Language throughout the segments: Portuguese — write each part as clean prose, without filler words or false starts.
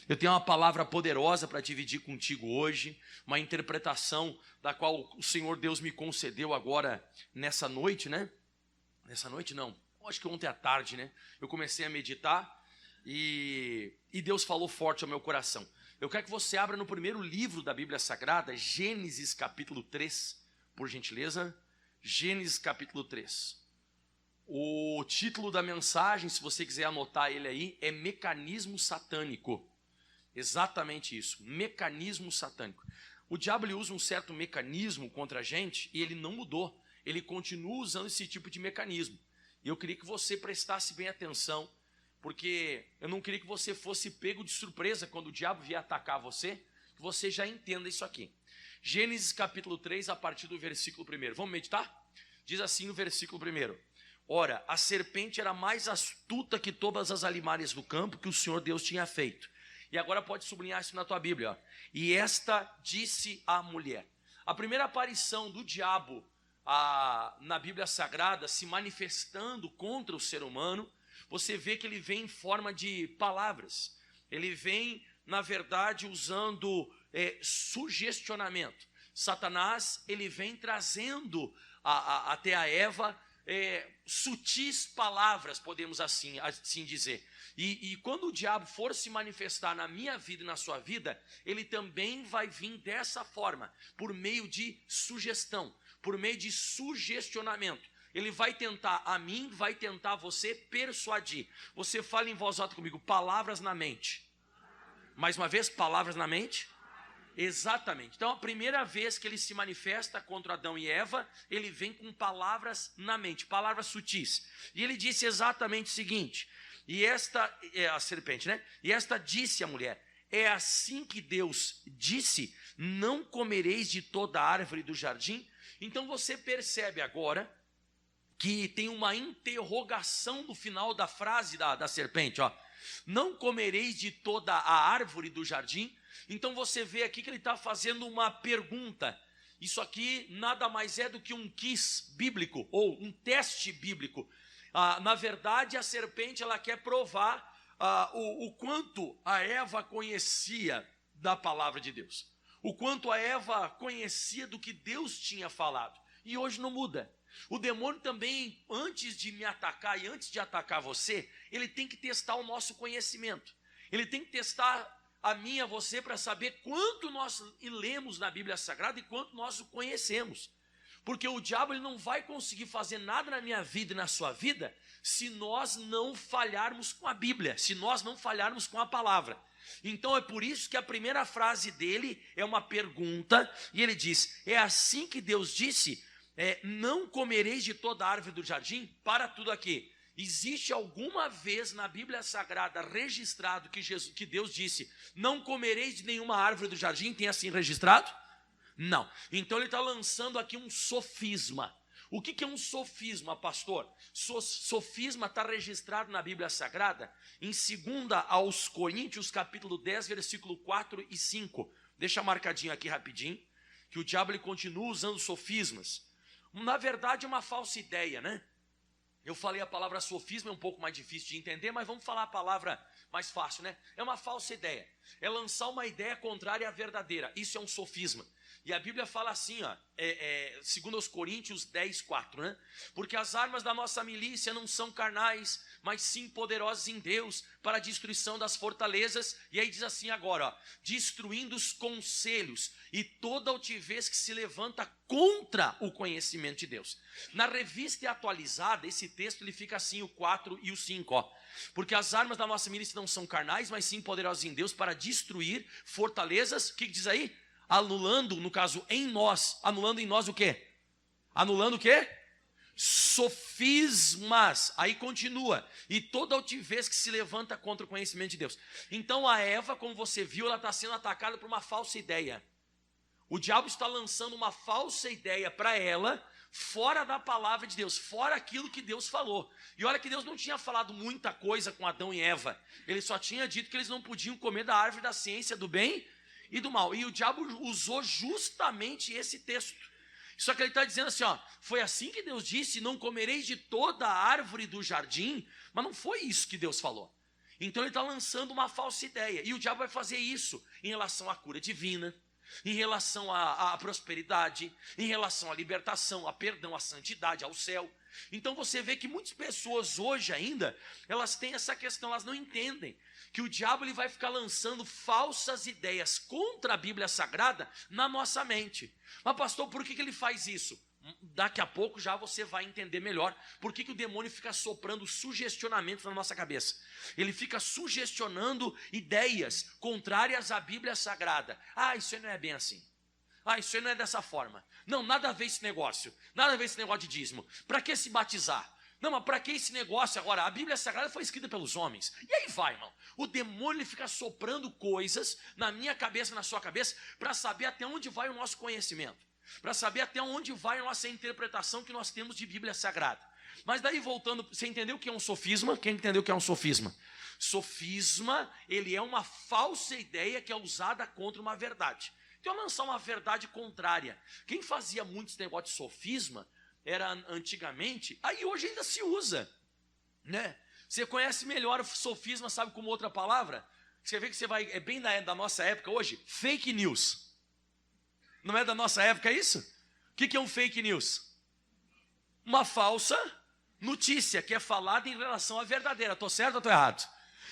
Eu tenho uma palavra poderosa para dividir contigo hoje, uma interpretação da qual o Senhor Deus me concedeu agora nessa noite, né? Nessa noite não, acho que ontem à tarde, né? Eu comecei a meditar e Deus falou forte ao meu coração. Eu quero que você abra no primeiro livro da Bíblia Sagrada, Gênesis capítulo 3, por gentileza. Gênesis capítulo 3. O título da mensagem, se você quiser anotar ele aí, é Mecanismo Satânico. Exatamente isso, mecanismo satânico. O diabo ele usa um certo mecanismo contra a gente e ele não mudou. Ele continua usando esse tipo de mecanismo. E eu queria que você prestasse bem atenção, porque eu não queria que você fosse pego de surpresa quando o diabo vier atacar você, que você já entenda isso aqui. Gênesis capítulo 3, a partir do versículo 1. Vamos meditar? Diz assim o versículo 1. Ora, a serpente era mais astuta que todas as alimárias do campo que o Senhor Deus tinha feito. E agora pode sublinhar isso na tua Bíblia. Ó. E esta disse à mulher. A primeira aparição do diabo na Bíblia Sagrada, se manifestando contra o ser humano, você vê que ele vem em forma de palavras. Ele vem, na verdade, usando sugestionamento. Satanás, ele vem trazendo até a Eva sutis palavras, podemos assim dizer. E quando o diabo for se manifestar na minha vida e na sua vida, ele também vai vir dessa forma, por meio de sugestão, por meio de sugestionamento. Ele vai tentar a mim, vai tentar você persuadir. Você fala em voz alta comigo, palavras na mente. Mais uma vez, palavras na mente? Exatamente. Então, a primeira vez que ele se manifesta contra Adão e Eva, ele vem com palavras na mente, palavras sutis. E ele disse exatamente o seguinte, e esta é a serpente, né? E esta disse à mulher, é assim que Deus disse, não comereis de toda a árvore do jardim? Então você percebe agora que tem uma interrogação no final da frase da serpente, ó. Não comereis de toda a árvore do jardim? Então você vê aqui que ele está fazendo uma pergunta. Isso aqui nada mais é do que um quiz bíblico, ou um teste bíblico. Na verdade, a serpente ela quer provar o quanto a Eva conhecia da palavra de Deus. O quanto a Eva conhecia do que Deus tinha falado. E hoje não muda. O demônio também, antes de me atacar e antes de atacar você, ele tem que testar o nosso conhecimento. Ele tem que testar a mim e a você para saber quanto nós lemos na Bíblia Sagrada e quanto nós o conhecemos. Porque o diabo ele não vai conseguir fazer nada na minha vida e na sua vida se nós não falharmos com a Bíblia, se nós não falharmos com a palavra. Então é por isso que a primeira frase dele é uma pergunta e ele diz, é assim que Deus disse, não comereis de toda a árvore do jardim? Para tudo aqui. Existe alguma vez na Bíblia Sagrada registrado que Deus disse, não comereis de nenhuma árvore do jardim? Tem assim registrado? Não. Então ele está lançando aqui um sofisma. O que é um sofisma, pastor? Sofisma está registrado na Bíblia Sagrada em 2 aos Coríntios, capítulo 10, versículo 4 e 5. Deixa marcadinho aqui rapidinho, que o diabo ele continua usando sofismas. Na verdade é uma falsa ideia, né? Eu falei a palavra sofisma, é um pouco mais difícil de entender, mas vamos falar a palavra mais fácil, né? É uma falsa ideia. É lançar uma ideia contrária à verdadeira. Isso é um sofisma. E a Bíblia fala assim, ó, 2 Coríntios 10, 4, né? Porque as armas da nossa milícia não são carnais, mas sim poderosas em Deus para a destruição das fortalezas. E aí diz assim agora, ó, destruindo os conselhos e toda altivez que se levanta contra o conhecimento de Deus. Na revista atualizada, esse texto ele fica assim, o 4 e o 5, ó. Porque as armas da nossa milícia não são carnais, mas sim poderosas em Deus para destruir fortalezas. O que diz aí? Anulando, no caso, em nós. Anulando em nós o quê? Anulando o quê? Sofismas. Aí continua. E toda altivez que se levanta contra o conhecimento de Deus. Então a Eva, como você viu, ela está sendo atacada por uma falsa ideia. O diabo está lançando uma falsa ideia para ela, fora da palavra de Deus, fora aquilo que Deus falou. E olha que Deus não tinha falado muita coisa com Adão e Eva. Ele só tinha dito que eles não podiam comer da árvore da ciência do bem e do mal. E o diabo usou justamente esse texto. Só que ele está dizendo assim, ó, foi assim que Deus disse, não comereis de toda a árvore do jardim, mas não foi isso que Deus falou. Então ele está lançando uma falsa ideia. E o diabo vai fazer isso em relação à cura divina, em relação à prosperidade, em relação à libertação, a perdão, à santidade, ao céu. Então você vê que muitas pessoas hoje ainda, elas têm essa questão, elas não entendem que o diabo ele vai ficar lançando falsas ideias contra a Bíblia Sagrada na nossa mente. Mas pastor, por que ele faz isso? Daqui a pouco já você vai entender melhor por que o demônio fica soprando sugestionamentos na nossa cabeça. Ele fica sugestionando ideias contrárias à Bíblia Sagrada. Isso aí não é bem assim. Isso aí não é dessa forma. Não, nada a ver esse negócio. Nada a ver esse negócio de dízimo. Para que se batizar? Não, mas para que esse negócio agora? A Bíblia Sagrada foi escrita pelos homens. E aí vai, irmão. O demônio ele fica soprando coisas na minha cabeça, na sua cabeça, para saber até onde vai o nosso conhecimento. Para saber até onde vai a nossa interpretação que nós temos de Bíblia Sagrada. Mas daí voltando, você entendeu o que é um sofisma? Quem entendeu o que é um sofisma? Sofisma, ele é uma falsa ideia que é usada contra uma verdade. Então lançar uma verdade contrária. Quem fazia muitos negócios de sofisma era antigamente, aí hoje ainda se usa, né? Você conhece melhor o sofisma, sabe como outra palavra? Você vê que você vai, é bem da nossa época hoje, fake news. Não é da nossa época isso? O que é um fake news? Uma falsa notícia que é falada em relação à verdadeira. Estou certo ou estou errado?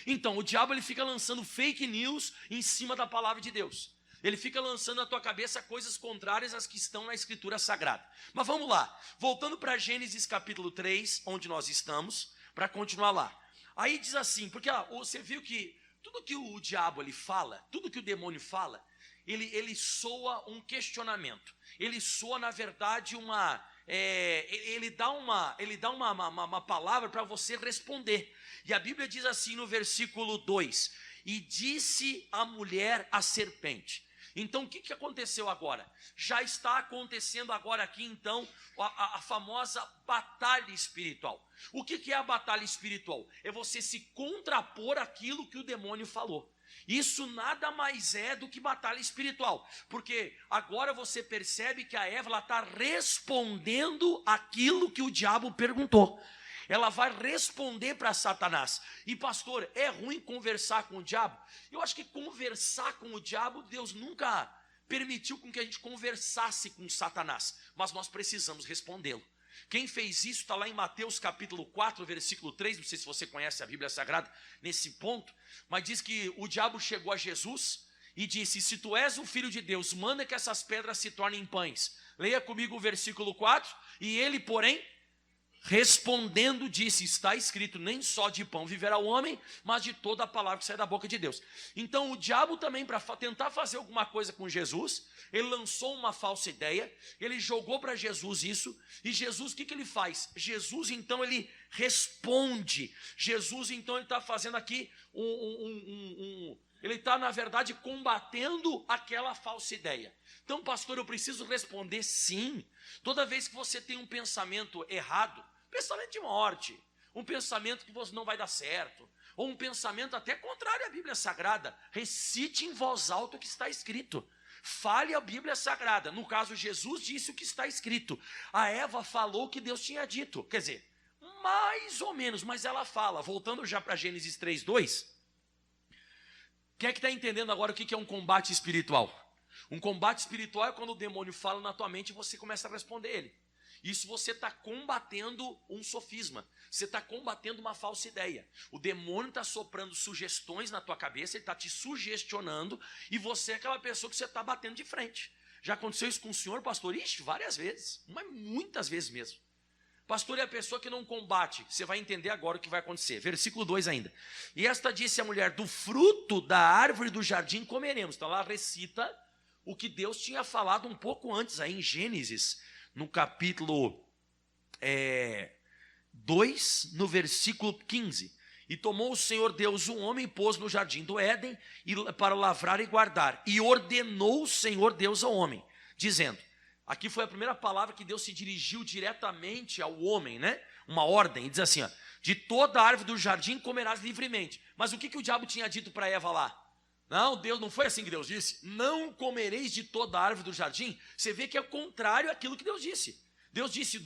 Então, o diabo ele fica lançando fake news em cima da palavra de Deus. Ele fica lançando na tua cabeça coisas contrárias às que estão na Escritura Sagrada. Mas vamos lá. Voltando para Gênesis capítulo 3, onde nós estamos, para continuar lá. Aí diz assim, porque você viu que tudo que o diabo ele fala, tudo que o demônio fala, ele soa um questionamento. Ele soa, na verdade, ele dá uma palavra para você responder. E a Bíblia diz assim no versículo 2: e disse a mulher à serpente. Então o que aconteceu agora? Já está acontecendo agora aqui então a famosa batalha espiritual. O que é a batalha espiritual? É você se contrapor àquilo que o demônio falou. Isso nada mais é do que batalha espiritual, porque agora você percebe que a Eva está respondendo aquilo que o diabo perguntou. Ela vai responder para Satanás. E pastor, é ruim conversar com o diabo? Eu acho que conversar com o diabo, Deus nunca permitiu com que a gente conversasse com Satanás, mas nós precisamos respondê-lo. Quem fez isso está lá em Mateus capítulo 4, versículo 3, não sei se você conhece a Bíblia Sagrada nesse ponto, mas diz que o diabo chegou a Jesus e disse: se tu és o Filho de Deus, manda que essas pedras se tornem pães. Leia comigo o versículo 4, e ele, porém, respondendo disse: está escrito, nem só de pão viverá o homem, mas de toda a palavra que sai da boca de Deus. Então o diabo também, para tentar fazer alguma coisa com Jesus, ele lançou uma falsa ideia, ele jogou para Jesus isso, e Jesus, o que ele faz? Jesus então ele responde. Jesus então ele está fazendo aqui ele está na verdade combatendo aquela falsa ideia. Então pastor, eu preciso responder sim. Toda vez que você tem um pensamento errado, pensamento de morte, um pensamento que você não vai dar certo, ou um pensamento até contrário à Bíblia Sagrada, recite em voz alta o que está escrito. Fale a Bíblia Sagrada. No caso, Jesus disse o que está escrito. A Eva falou o que Deus tinha dito. Quer dizer, mais ou menos, mas ela fala. Voltando já para Gênesis 3:2. Quem é que está entendendo agora o que é um combate espiritual? Um combate espiritual é quando o demônio fala na tua mente e você começa a responder ele. Isso você está combatendo um sofisma. Você está combatendo uma falsa ideia. O demônio está soprando sugestões na tua cabeça, ele está te sugestionando, e você é aquela pessoa que você está batendo de frente. Já aconteceu isso com o senhor, pastor? Ixi, várias vezes, mas muitas vezes mesmo. Pastor é a pessoa que não combate. Você vai entender agora o que vai acontecer. Versículo 2 ainda. E esta disse a mulher: do fruto da árvore do jardim comeremos. Então ela recita o que Deus tinha falado um pouco antes, aí em Gênesis, no capítulo 2, no versículo 15. E tomou o Senhor Deus um homem e pôs no jardim do Éden para lavrar e guardar. E ordenou o Senhor Deus ao homem, dizendo... Aqui foi a primeira palavra que Deus se dirigiu diretamente ao homem, né? Uma ordem, e diz assim, ó: de toda árvore do jardim comerás livremente. Mas o que o diabo tinha dito para Eva lá? Não, Deus, não foi assim que Deus disse. Não comereis de toda árvore do jardim. Você vê que é o contrário àquilo que Deus disse. Deus disse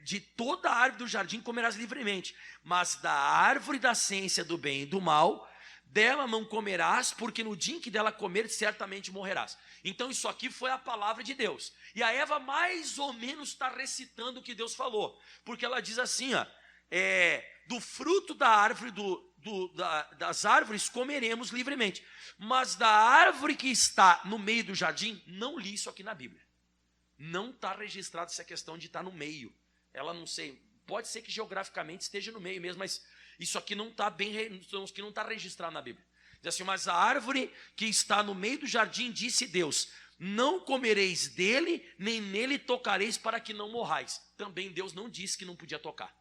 de toda a árvore do jardim comerás livremente, mas da árvore da ciência do bem e do mal, dela não comerás, porque no dia em que dela comer, certamente morrerás. Então isso aqui foi a palavra de Deus. E a Eva mais ou menos está recitando o que Deus falou, porque ela diz assim, ó, do fruto da árvore, das árvores comeremos livremente, mas da árvore que está no meio do jardim, não li isso aqui na Bíblia. Não está registrado essa questão de estar no meio. Ela não sei, pode ser que geograficamente esteja no meio mesmo, mas isso aqui não está não está registrado na Bíblia. Diz assim, mas a árvore que está no meio do jardim, disse Deus, não comereis dele, nem nele tocareis para que não morrais. Também Deus não disse que não podia tocar.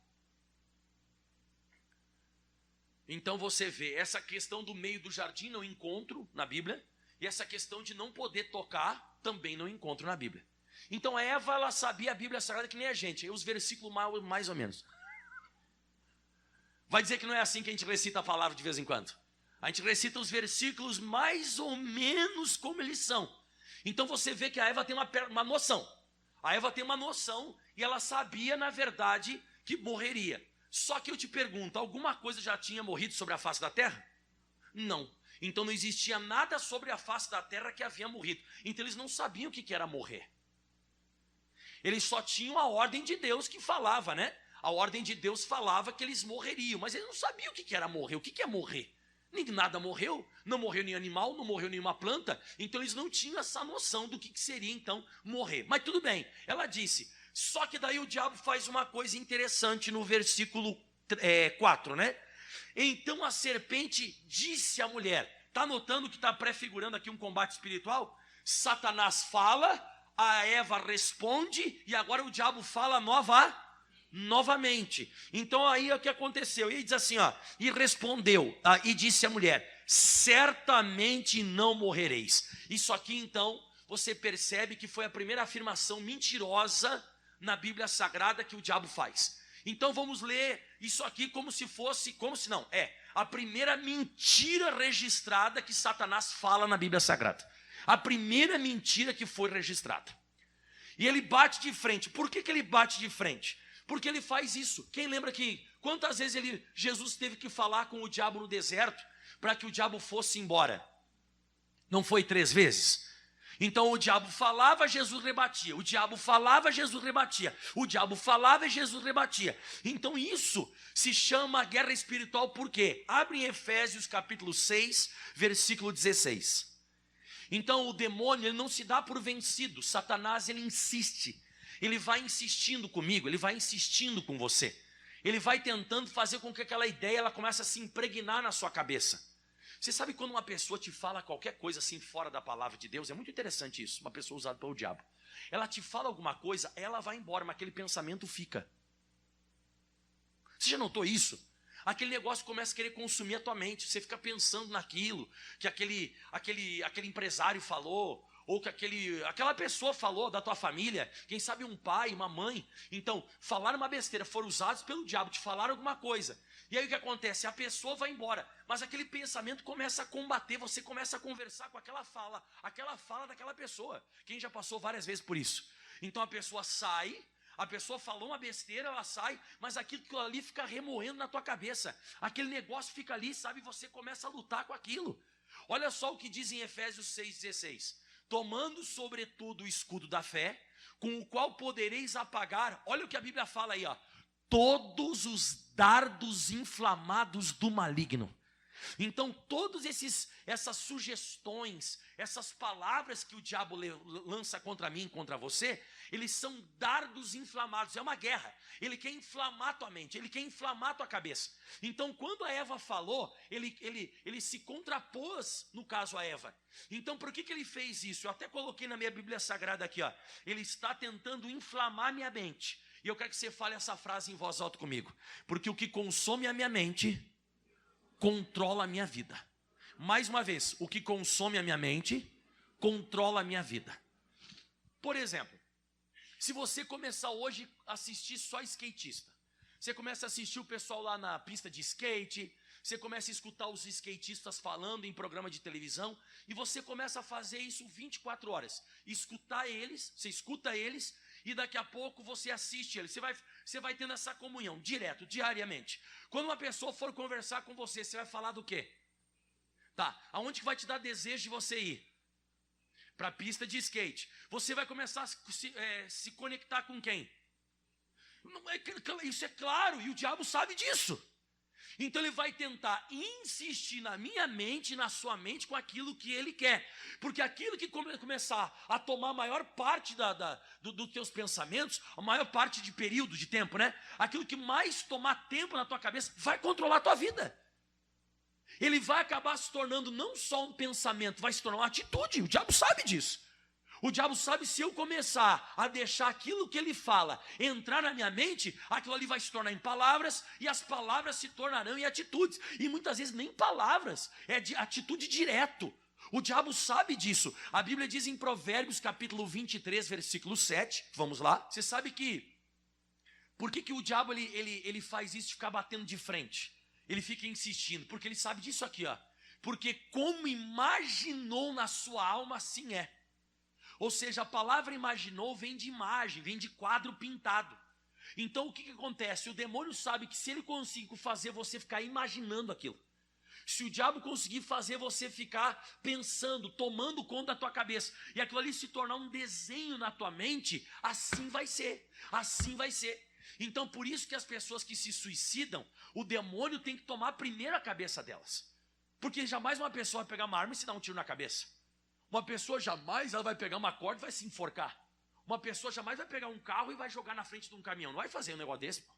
Então você vê, essa questão do meio do jardim não encontro na Bíblia, e essa questão de não poder tocar também não encontro na Bíblia. Então a Eva, ela sabia a Bíblia Sagrada que nem a gente, e os versículos mais ou menos. Vai dizer que não é assim que a gente recita a palavra de vez em quando. A gente recita os versículos mais ou menos como eles são. Então você vê que a Eva tem uma noção. A Eva tem uma noção e ela sabia, na verdade, que morreria. Só que eu te pergunto, alguma coisa já tinha morrido sobre a face da terra? Não. Então não existia nada sobre a face da terra que havia morrido. Então eles não sabiam o que era morrer. Eles só tinham a ordem de Deus que falava, né? A ordem de Deus falava que eles morreriam, mas eles não sabiam o que era morrer. O que é morrer? Nada morreu, não morreu nenhum animal, não morreu nenhuma planta, então eles não tinham essa noção do que seria então morrer. Mas tudo bem, ela disse, só que daí o diabo faz uma coisa interessante no versículo 4, né? Então a serpente disse à mulher, está notando que está prefigurando aqui um combate espiritual? Satanás fala, a Eva responde e agora o diabo fala novamente. Então aí é o que aconteceu, e diz assim, ó, e respondeu, e disse a mulher, certamente não morrereis. Isso aqui então, você percebe que foi a primeira afirmação mentirosa na Bíblia Sagrada que o diabo faz. Então vamos ler isso aqui como se não, a primeira mentira registrada que Satanás fala na Bíblia Sagrada. A primeira mentira que foi registrada. E ele bate de frente. Por que ele bate de frente? Porque ele faz isso. Quem lembra que quantas vezes Jesus teve que falar com o diabo no deserto para que o diabo fosse embora? Não foi 3 vezes? Então o diabo falava, Jesus rebatia. O diabo falava, Jesus rebatia. O diabo falava e Jesus rebatia. Então isso se chama guerra espiritual. Por quê? Abre em Efésios capítulo 6, versículo 16. Então o demônio, ele não se dá por vencido. Satanás, ele insiste. Ele vai insistindo comigo, ele vai insistindo com você. Ele vai tentando fazer com que aquela ideia ela comece a se impregnar na sua cabeça. Você sabe quando uma pessoa te fala qualquer coisa assim fora da palavra de Deus? É muito interessante isso, uma pessoa usada pelo diabo. Ela te fala alguma coisa, ela vai embora, mas aquele pensamento fica. Você já notou isso? Aquele negócio começa a querer consumir a tua mente. Você fica pensando naquilo que aquele empresário falou, ou que aquela pessoa falou da tua família, quem sabe um pai, uma mãe. Então, falaram uma besteira, foram usados pelo diabo, te falaram alguma coisa. E aí o que acontece? A pessoa vai embora, mas aquele pensamento começa a combater, você começa a conversar com aquela fala daquela pessoa. Quem já passou várias vezes por isso? Então a pessoa sai, a pessoa falou uma besteira, ela sai, mas aquilo ali fica remoendo na tua cabeça. Aquele negócio fica ali, sabe? Você começa a lutar com aquilo. Olha só o que diz em Efésios 6,16. Tomando sobretudo o escudo da fé, com o qual podereis apagar, olha o que a Bíblia fala aí, ó, todos os dardos inflamados do maligno. Então todas essas sugestões, essas palavras que o diabo lança contra mim, contra você, eles são dardos inflamados, é uma guerra. Ele quer inflamar a tua mente, ele quer inflamar a tua cabeça. Então quando a Eva falou, ele se contrapôs, no caso a Eva. Então por que ele fez isso? Eu até coloquei na minha Bíblia Sagrada aqui, ó, ele está tentando inflamar minha mente. E eu quero que você fale essa frase em voz alta comigo. Porque o que consome a minha mente controla a minha vida. Mais uma vez, o que consome a minha mente controla a minha vida. Por exemplo, se você começar hoje a assistir só skatista, você começa a assistir o pessoal lá na pista de skate, você começa a escutar os skatistas falando em programa de televisão, e você começa a fazer isso 24 horas. Você escuta eles, e daqui a pouco você assiste ele. Você vai tendo essa comunhão direto, diariamente. Quando uma pessoa for conversar com você, você vai falar do quê? Tá, aonde que vai te dar desejo de você ir? Para a pista de skate. Você vai começar a se conectar com quem? Isso é claro, e o diabo sabe disso. Então ele vai tentar insistir na minha mente, na sua mente, com aquilo que ele quer. Porque aquilo que começar a tomar a maior parte dos teus pensamentos, a maior parte de período de tempo, né? Aquilo que mais tomar tempo na tua cabeça, vai controlar a tua vida. Ele vai acabar se tornando não só um pensamento, vai se tornar uma atitude. O diabo sabe disso. O diabo sabe, se eu começar a deixar aquilo que ele fala entrar na minha mente, aquilo ali vai se tornar em palavras, e as palavras se tornarão em atitudes. E muitas vezes nem palavras, é de atitude direto. O diabo sabe disso. A Bíblia diz em Provérbios capítulo 23, versículo 7, vamos lá. Você sabe que, por que o diabo ele faz isso de ficar batendo de frente? Ele fica insistindo, porque ele sabe disso aqui, ó. Porque como imaginou na sua alma, assim é. Ou seja, a palavra imaginou vem de imagem, vem de quadro pintado. Então o que acontece? O demônio sabe que se ele conseguir fazer você ficar imaginando aquilo, se o diabo conseguir fazer você ficar pensando, tomando conta da tua cabeça, e aquilo ali se tornar um desenho na tua mente, assim vai ser, assim vai ser. Então por isso que as pessoas que se suicidam, o demônio tem que tomar primeiro a cabeça delas. Porque jamais uma pessoa vai pegar uma arma e se dar um tiro na cabeça. Uma pessoa jamais ela vai pegar uma corda e vai se enforcar. Uma pessoa jamais vai pegar um carro e vai jogar na frente de um caminhão. Não vai fazer um negócio desse, pô.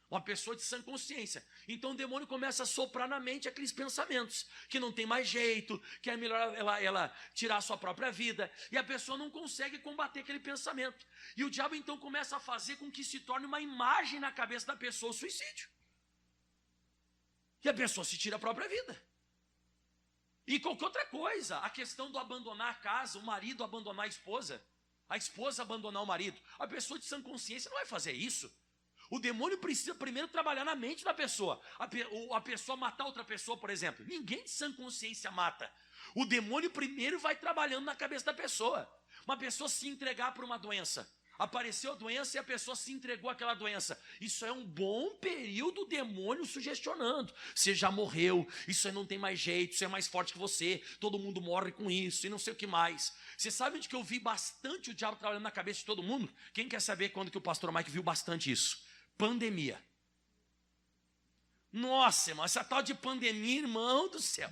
Uma pessoa de sã consciência. Então o demônio começa a soprar na mente aqueles pensamentos, que não tem mais jeito, que é melhor ela tirar a sua própria vida. E a pessoa não consegue combater aquele pensamento. E o diabo então começa a fazer com que se torne uma imagem na cabeça da pessoa o suicídio. E a pessoa se tira a própria vida. E qualquer outra coisa, a questão do abandonar a casa, o marido abandonar a esposa abandonar o marido. A pessoa de sã consciência não vai fazer isso. O demônio precisa primeiro trabalhar na mente da pessoa. A pessoa matar outra pessoa, por exemplo. Ninguém de sã consciência mata. O demônio primeiro vai trabalhando na cabeça da pessoa. Uma pessoa se entregar por uma doença. Apareceu a doença e a pessoa se entregou àquela doença. Isso é um bom período, o demônio sugestionando. Você já morreu, isso aí não tem mais jeito, isso é mais forte que você, todo mundo morre com isso e não sei o que mais. Você sabe onde que eu vi bastante o diabo trabalhando na cabeça de todo mundo? Quem quer saber quando que o pastor Mike viu bastante isso? Pandemia. Nossa, irmão, essa tal de pandemia, irmão do céu.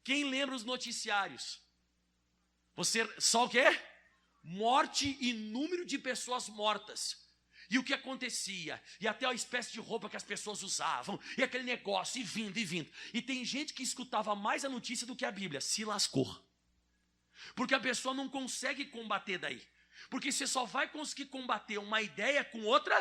Quem lembra os noticiários? Você, só o quê? Morte e número de pessoas mortas. E o que acontecia? E até a espécie de roupa que as pessoas usavam. E aquele negócio, e vindo, e vindo. E tem gente que escutava mais a notícia do que a Bíblia. Se lascou. Porque a pessoa não consegue combater daí. Porque você só vai conseguir combater uma ideia com outra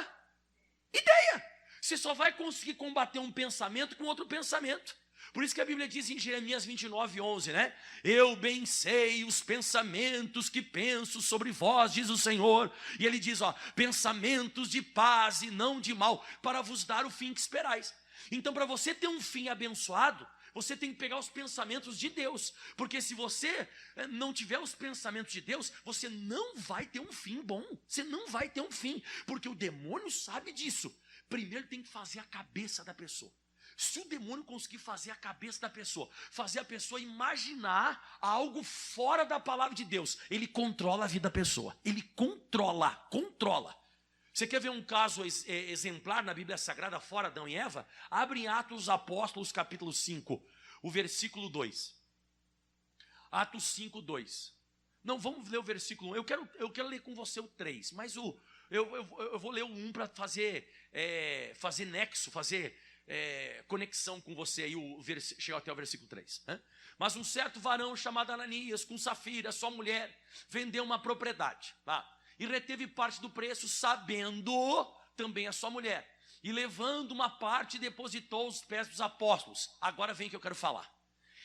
ideia. Você só vai conseguir combater um pensamento com outro pensamento. Por isso que a Bíblia diz em Jeremias 29:11, né? Eu bem sei os pensamentos que penso sobre vós, diz o Senhor. E ele diz, ó, pensamentos de paz e não de mal, para vos dar o fim que esperais. Então, para você ter um fim abençoado, você tem que pegar os pensamentos de Deus. Porque se você não tiver os pensamentos de Deus, você não vai ter um fim bom. Você não vai ter um fim. Porque o demônio sabe disso. Primeiro tem que fazer a cabeça da pessoa. Se o demônio conseguir fazer a cabeça da pessoa, fazer a pessoa imaginar algo fora da palavra de Deus, ele controla a vida da pessoa. Ele controla. Você quer ver um caso exemplar na Bíblia Sagrada fora Adão e Eva? Abre em Atos dos Apóstolos, capítulo 5, o versículo 2. Atos 5, 2. Não, vamos ler o versículo 1. Eu quero ler com você o 3, mas eu vou ler o 1 para fazer nexo, fazer conexão com você aí, chegar até o versículo 3, né? Mas um certo varão chamado Ananias, com Safira, sua mulher, vendeu uma propriedade, tá? E reteve parte do preço, sabendo também a sua mulher, e levando uma parte, depositou aos pés dos apóstolos. Agora vem que eu quero falar.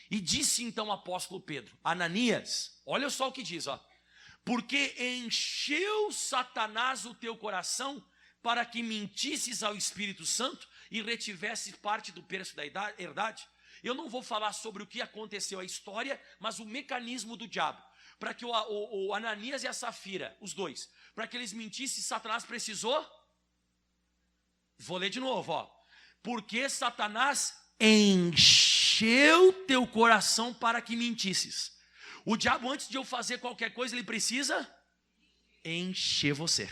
E disse então o apóstolo Pedro: Ananias, olha só o que diz, ó, porque encheu Satanás o teu coração para que mentisses ao Espírito Santo e retivesse parte do preço da herdade. Eu não vou falar sobre o que aconteceu, a história, mas o mecanismo do diabo. para que o Ananias e a Safira, os dois, para que eles mentissem, Satanás precisou? Vou ler de novo, ó. Porque Satanás encheu teu coração para que mentisses. O diabo, antes de eu fazer qualquer coisa, ele precisa encher você.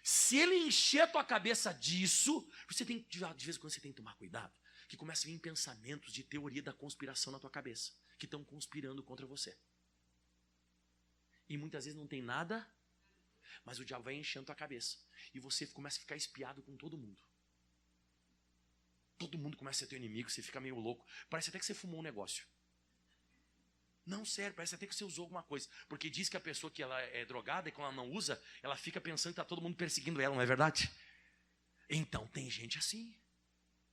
Se ele encher a tua cabeça disso, você tem, de vez em quando você tem que tomar cuidado, que começa a vir pensamentos de teoria da conspiração na tua cabeça, que estão conspirando contra você. E muitas vezes não tem nada, mas o diabo vai enchendo a tua cabeça. E você começa a ficar espiado com todo mundo. Todo mundo começa a ser teu inimigo, você fica meio louco. Parece até que você fumou um negócio. Não, sério, parece até que você usou alguma coisa. Porque diz que a pessoa que ela é drogada e quando ela não usa, ela fica pensando que está todo mundo perseguindo ela, não é verdade? Então tem gente assim.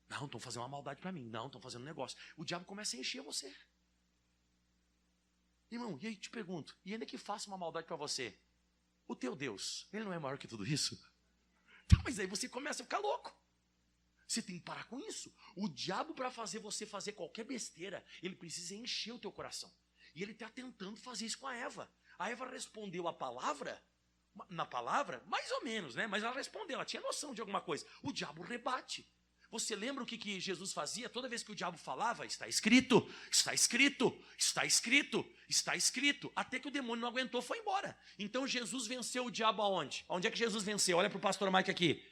Não, estão fazendo uma maldade para mim. Não, estão fazendo um negócio. O diabo começa a encher você. Irmão, e aí te pergunto, e ainda que faça uma maldade para você, o teu Deus, ele não é maior que tudo isso? Então, mas aí você começa a ficar louco. Você tem que parar com isso. O diabo, para fazer você fazer qualquer besteira, ele precisa encher o teu coração. E ele está tentando fazer isso com a Eva. A Eva respondeu a palavra, na palavra, mais ou menos, né? Mas ela respondeu, ela tinha noção de alguma coisa. O diabo rebate. Você lembra o que Jesus fazia? Toda vez que o diabo falava, está escrito, está escrito, está escrito, está escrito. Até que o demônio não aguentou, foi embora. Então Jesus venceu o diabo aonde? Onde é que Jesus venceu? Olha para o pastor Mike aqui.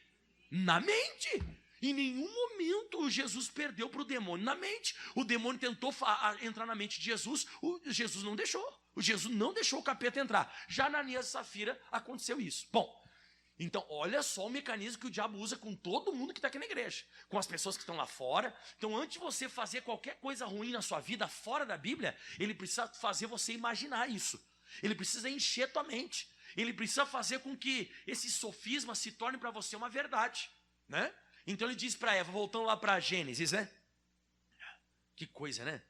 Na mente. Em nenhum momento Jesus perdeu para o demônio na mente. O demônio tentou entrar na mente de Jesus, Jesus não deixou. O Jesus não deixou o capeta entrar. Já Ananias e Safira aconteceu isso. Bom, então olha só o mecanismo que o diabo usa com todo mundo que está aqui na igreja. Com as pessoas que estão lá fora. Então antes de você fazer qualquer coisa ruim na sua vida fora da Bíblia, ele precisa fazer você imaginar isso. Ele precisa encher tua mente. Ele precisa fazer com que esse sofisma se torne para você uma verdade, né? Então ele diz para Eva, voltando lá para Gênesis, né? Que coisa, né?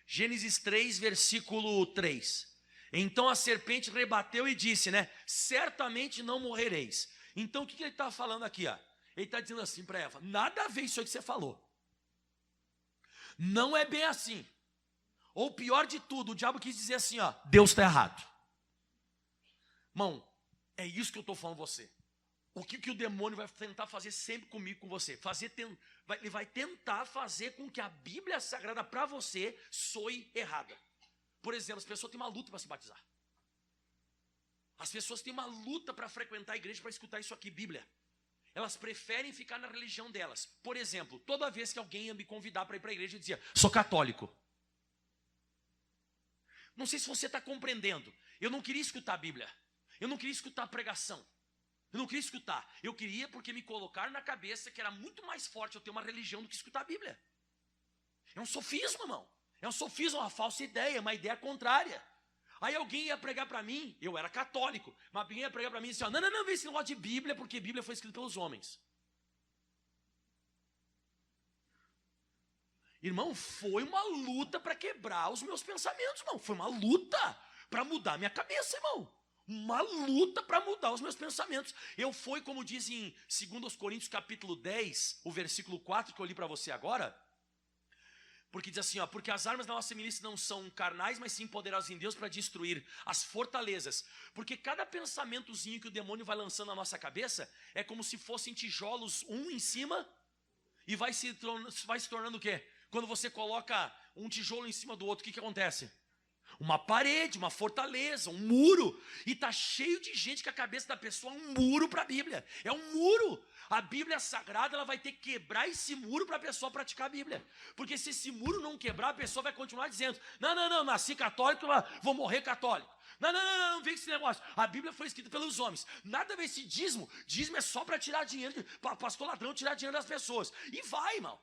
Gênesis 3, versículo 3. Então a serpente rebateu e disse, né? Certamente não morrereis. Então o que ele está falando aqui, ó? Ele está dizendo assim para Eva, nada a ver isso aí que você falou. Não é bem assim. Ou pior de tudo, o diabo quis dizer assim, ó, Deus está errado. Irmão, é isso que eu estou falando você. O que o demônio vai tentar fazer sempre comigo, com você? Ele vai tentar fazer com que a Bíblia Sagrada para você soe errada. Por exemplo, as pessoas têm uma luta para se batizar. As pessoas têm uma luta para frequentar a igreja, para escutar isso aqui, Bíblia. Elas preferem ficar na religião delas. Por exemplo, toda vez que alguém ia me convidar para ir para a igreja, eu dizia, sou católico. Não sei se você está compreendendo. Eu não queria escutar a Bíblia. Eu não queria escutar a pregação. Eu não queria escutar. Eu queria porque me colocaram na cabeça que era muito mais forte eu ter uma religião do que escutar a Bíblia. É um sofisma, irmão. É um sofisma, uma falsa ideia, uma ideia contrária. Aí alguém ia pregar para mim, eu era católico, mas alguém ia pregar para mim e disse, não, vê esse negócio de Bíblia, porque Bíblia foi escrita pelos homens. Irmão, foi uma luta para quebrar os meus pensamentos, irmão. Foi uma luta para mudar a minha cabeça, irmão. Uma luta para mudar os meus pensamentos. Eu fui, como diz em 2 Coríntios capítulo 10, o versículo 4, que eu li para você agora, porque diz assim, ó, porque as armas da nossa milícia não são carnais, mas sim poderosas em Deus para destruir as fortalezas. Porque cada pensamentozinho que o demônio vai lançando na nossa cabeça é como se fossem tijolos um em cima e vai se tornando o quê? Quando você coloca um tijolo em cima do outro, o que acontece? Uma parede, uma fortaleza, um muro. E está cheio de gente que a cabeça da pessoa é um muro para a Bíblia. É um muro. A Bíblia Sagrada ela vai ter que quebrar esse muro para a pessoa praticar a Bíblia. Porque se esse muro não quebrar, a pessoa vai continuar dizendo, não, nasci católico, vou morrer católico. Não vem com esse negócio. A Bíblia foi escrita pelos homens. Nada a ver esse dízimo. Dízimo é só para tirar dinheiro, para pastor ladrão tirar dinheiro das pessoas. E vai, irmão.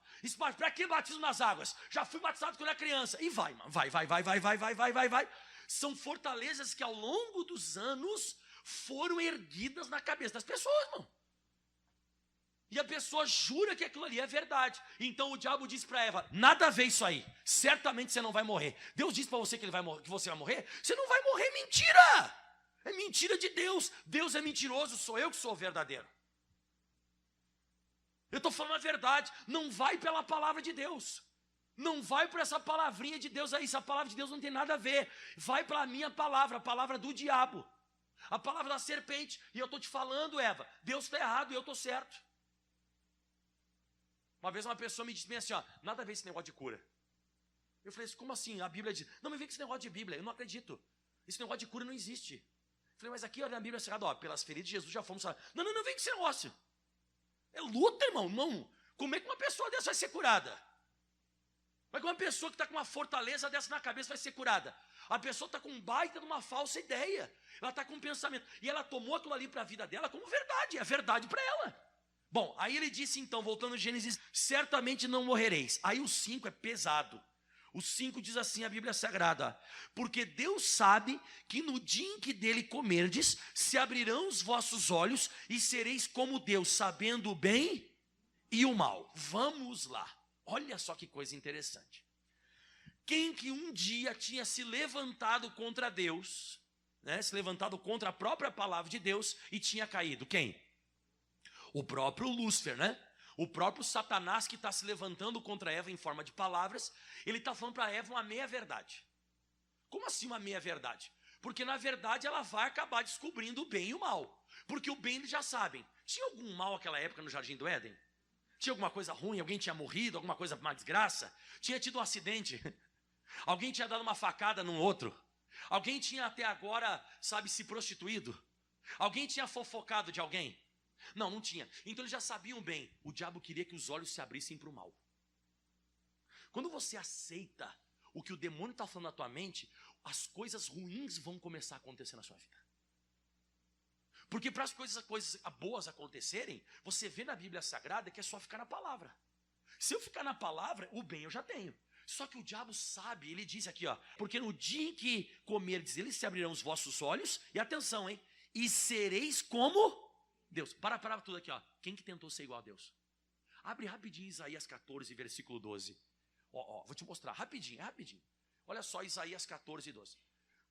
Para que batismo nas águas? Já fui batizado quando era criança. E vai, irmão. Vai. São fortalezas que ao longo dos anos foram erguidas na cabeça das pessoas, irmão. E a pessoa jura que aquilo ali é verdade. Então o diabo disse para Eva, nada a ver isso aí. Certamente você não vai morrer. Deus disse para você que você vai morrer? Você não vai morrer, mentira! É mentira de Deus. Deus é mentiroso, sou eu que sou o verdadeiro. Eu estou falando a verdade. Não vai pela palavra de Deus. Não vai para essa palavrinha de Deus aí, essa palavra de Deus não tem nada a ver. Vai para a minha palavra, a palavra do diabo, a palavra da serpente. E eu estou te falando, Eva, Deus está errado e eu estou certo. Uma vez uma pessoa me disse bem assim, ó, nada a ver esse negócio de cura. Eu falei assim, como assim? A Bíblia diz, não me vem com esse negócio de Bíblia, eu não acredito. Esse negócio de cura não existe. Eu falei, mas aqui ó, na Bíblia Sagrada, ó, pelas feridas de Jesus já fomos. Não vem com esse negócio. É luta, irmão, não. Como é que uma pessoa dessa vai ser curada? Como é que uma pessoa que está com uma fortaleza dessa na cabeça vai ser curada? A pessoa está com um baita de uma falsa ideia. Ela está com um pensamento. E ela tomou aquilo ali para a vida dela como verdade. É verdade para ela. Bom, aí ele disse então, voltando a Gênesis, certamente não morrereis. Aí o 5 é pesado. O 5 diz assim, a Bíblia Sagrada, porque Deus sabe que no dia em que dele comerdes, se abrirão os vossos olhos e sereis como Deus, sabendo o bem e o mal. Vamos lá. Olha só que coisa interessante. Quem que um dia tinha se levantado contra Deus, né, se levantado contra a própria palavra de Deus e tinha caído? Quem? O próprio Lúcifer, né? O próprio Satanás que está se levantando contra Eva em forma de palavras, ele está falando para Eva uma meia-verdade. Como assim uma meia-verdade? Porque na verdade ela vai acabar descobrindo o bem e o mal. Porque o bem eles já sabem. Tinha algum mal naquela época no Jardim do Éden? Tinha alguma coisa ruim? Alguém tinha morrido? Alguma coisa, uma desgraça? Tinha tido um acidente? Alguém tinha dado uma facada num outro? Alguém tinha até agora, sabe, se prostituído? Alguém tinha fofocado de alguém? Não, não tinha. Então eles já sabiam bem. O diabo queria que os olhos se abrissem para o mal. Quando você aceita o que o demônio está falando na tua mente, as coisas ruins vão começar a acontecer na sua vida. Porque para as coisas boas acontecerem, você vê na Bíblia Sagrada que é só ficar na palavra. Se eu ficar na palavra, o bem eu já tenho. Só que o diabo sabe, ele diz aqui, ó, porque no dia em que comerdes, eles se abrirão os vossos olhos, e atenção, hein, e sereis como Deus. Para tudo aqui, ó. Quem que tentou ser igual a Deus? Abre rapidinho Isaías 14, versículo 12. Vou te mostrar, rapidinho. Olha só Isaías 14, 12.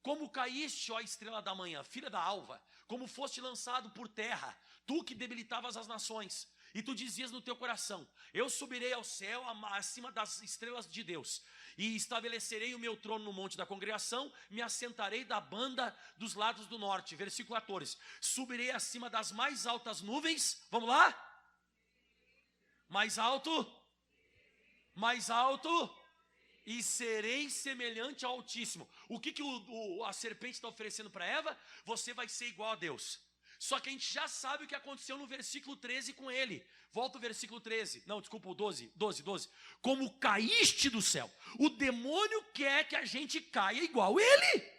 Como caíste, ó estrela da manhã, filha da alva, como foste lançado por terra, tu que debilitavas as nações, e tu dizias no teu coração, eu subirei ao céu acima das estrelas de Deus, e estabelecerei o meu trono no monte da congregação, me assentarei da banda dos lados do norte. Versículo 14, subirei acima das mais altas nuvens, vamos lá? Mais alto, e serei semelhante ao Altíssimo. O que a serpente está oferecendo para Eva? Você vai ser igual a Deus. Só que a gente já sabe o que aconteceu no versículo 13 com ele. Volta o versículo 13. Não, desculpa, o 12. Como caíste do céu. O demônio quer que a gente caia igual ele.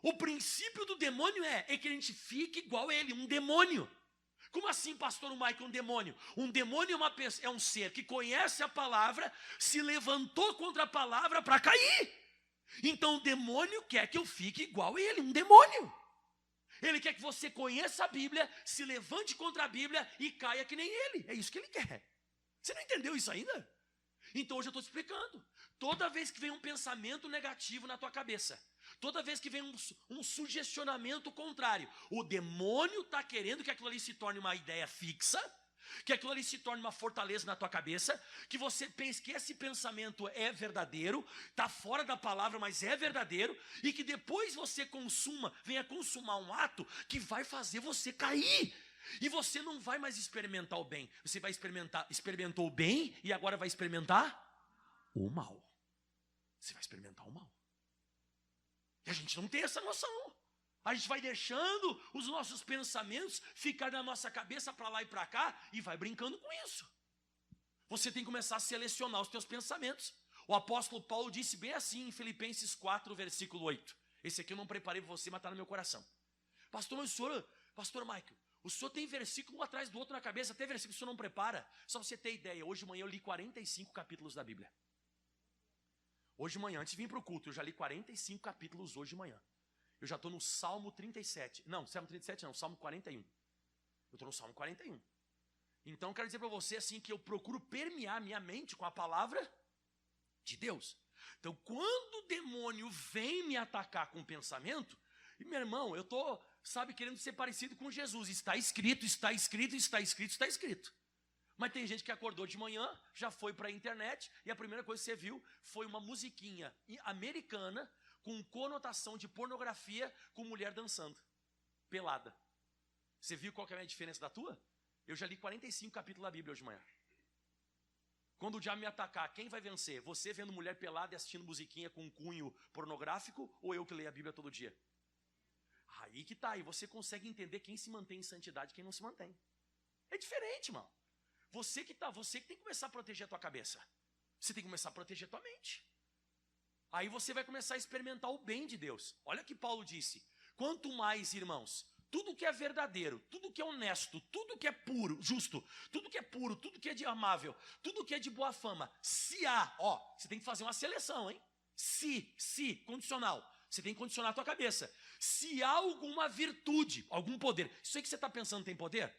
O princípio do demônio é que a gente fique igual ele, um demônio. Como assim, pastor Michael, um demônio? Um demônio é um ser que conhece a palavra, se levantou contra a palavra para cair. Então o demônio quer que eu fique igual a ele, um demônio. Ele quer que você conheça a Bíblia, se levante contra a Bíblia e caia que nem ele. É isso que ele quer. Você não entendeu isso ainda? Então hoje eu estou te explicando. Toda vez que vem um pensamento negativo na tua cabeça, toda vez que vem um sugestionamento contrário, o demônio está querendo que aquilo ali se torne uma ideia fixa, que aquilo ali se torne uma fortaleza na tua cabeça, que você pense que esse pensamento é verdadeiro, está fora da palavra, mas é verdadeiro, e que depois você venha consumar um ato que vai fazer você cair. E você não vai mais experimentar o bem, você experimentou o bem e agora vai experimentar o mal. Você vai experimentar o mal. E a gente não tem essa noção. A gente vai deixando os nossos pensamentos ficar na nossa cabeça para lá e para cá e vai brincando com isso. Você tem que começar a selecionar os teus pensamentos. O apóstolo Paulo disse bem assim em Filipenses 4, versículo 8. Esse aqui eu não preparei para você, mas está no meu coração. Pastor Michael, o senhor tem versículo um atrás do outro na cabeça, até versículo que o senhor não prepara. Só para você ter ideia, hoje de manhã eu li 45 capítulos da Bíblia. Hoje de manhã, antes de vir para o culto, eu já li 45 capítulos hoje de manhã. Eu já estou no Salmo 37. Não, Salmo 37 não, Salmo 41. Eu estou no Salmo 41. Então, eu quero dizer para você assim que eu procuro permear minha mente com a palavra de Deus. Então, quando o demônio vem me atacar com o pensamento, e meu irmão, eu estou, querendo ser parecido com Jesus. Está escrito, está escrito, está escrito, está escrito. Mas tem gente que acordou de manhã, já foi para a internet, e a primeira coisa que você viu foi uma musiquinha americana com conotação de pornografia, com mulher dançando, pelada. Você viu qual que é a diferença da tua? Eu já li 45 capítulos da Bíblia hoje de manhã. Quando o diabo me atacar, quem vai vencer? Você vendo mulher pelada e assistindo musiquinha com um cunho pornográfico, ou eu que leio a Bíblia todo dia? Aí que tá, aí você consegue entender quem se mantém em santidade e quem não se mantém. É diferente, irmão. Você que tem que começar a proteger a tua cabeça. Você tem que começar a proteger a tua mente. Aí você vai começar a experimentar o bem de Deus. Olha o que Paulo disse. Quanto mais, irmãos, tudo que é verdadeiro, tudo que é honesto, tudo que é puro, justo, tudo que é puro, tudo que é de amável, tudo que é de boa fama, se há, você tem que fazer uma seleção, hein? Se, condicional. Você tem que condicionar a tua cabeça. Se há alguma virtude, algum poder, isso aí que você está pensando tem poder?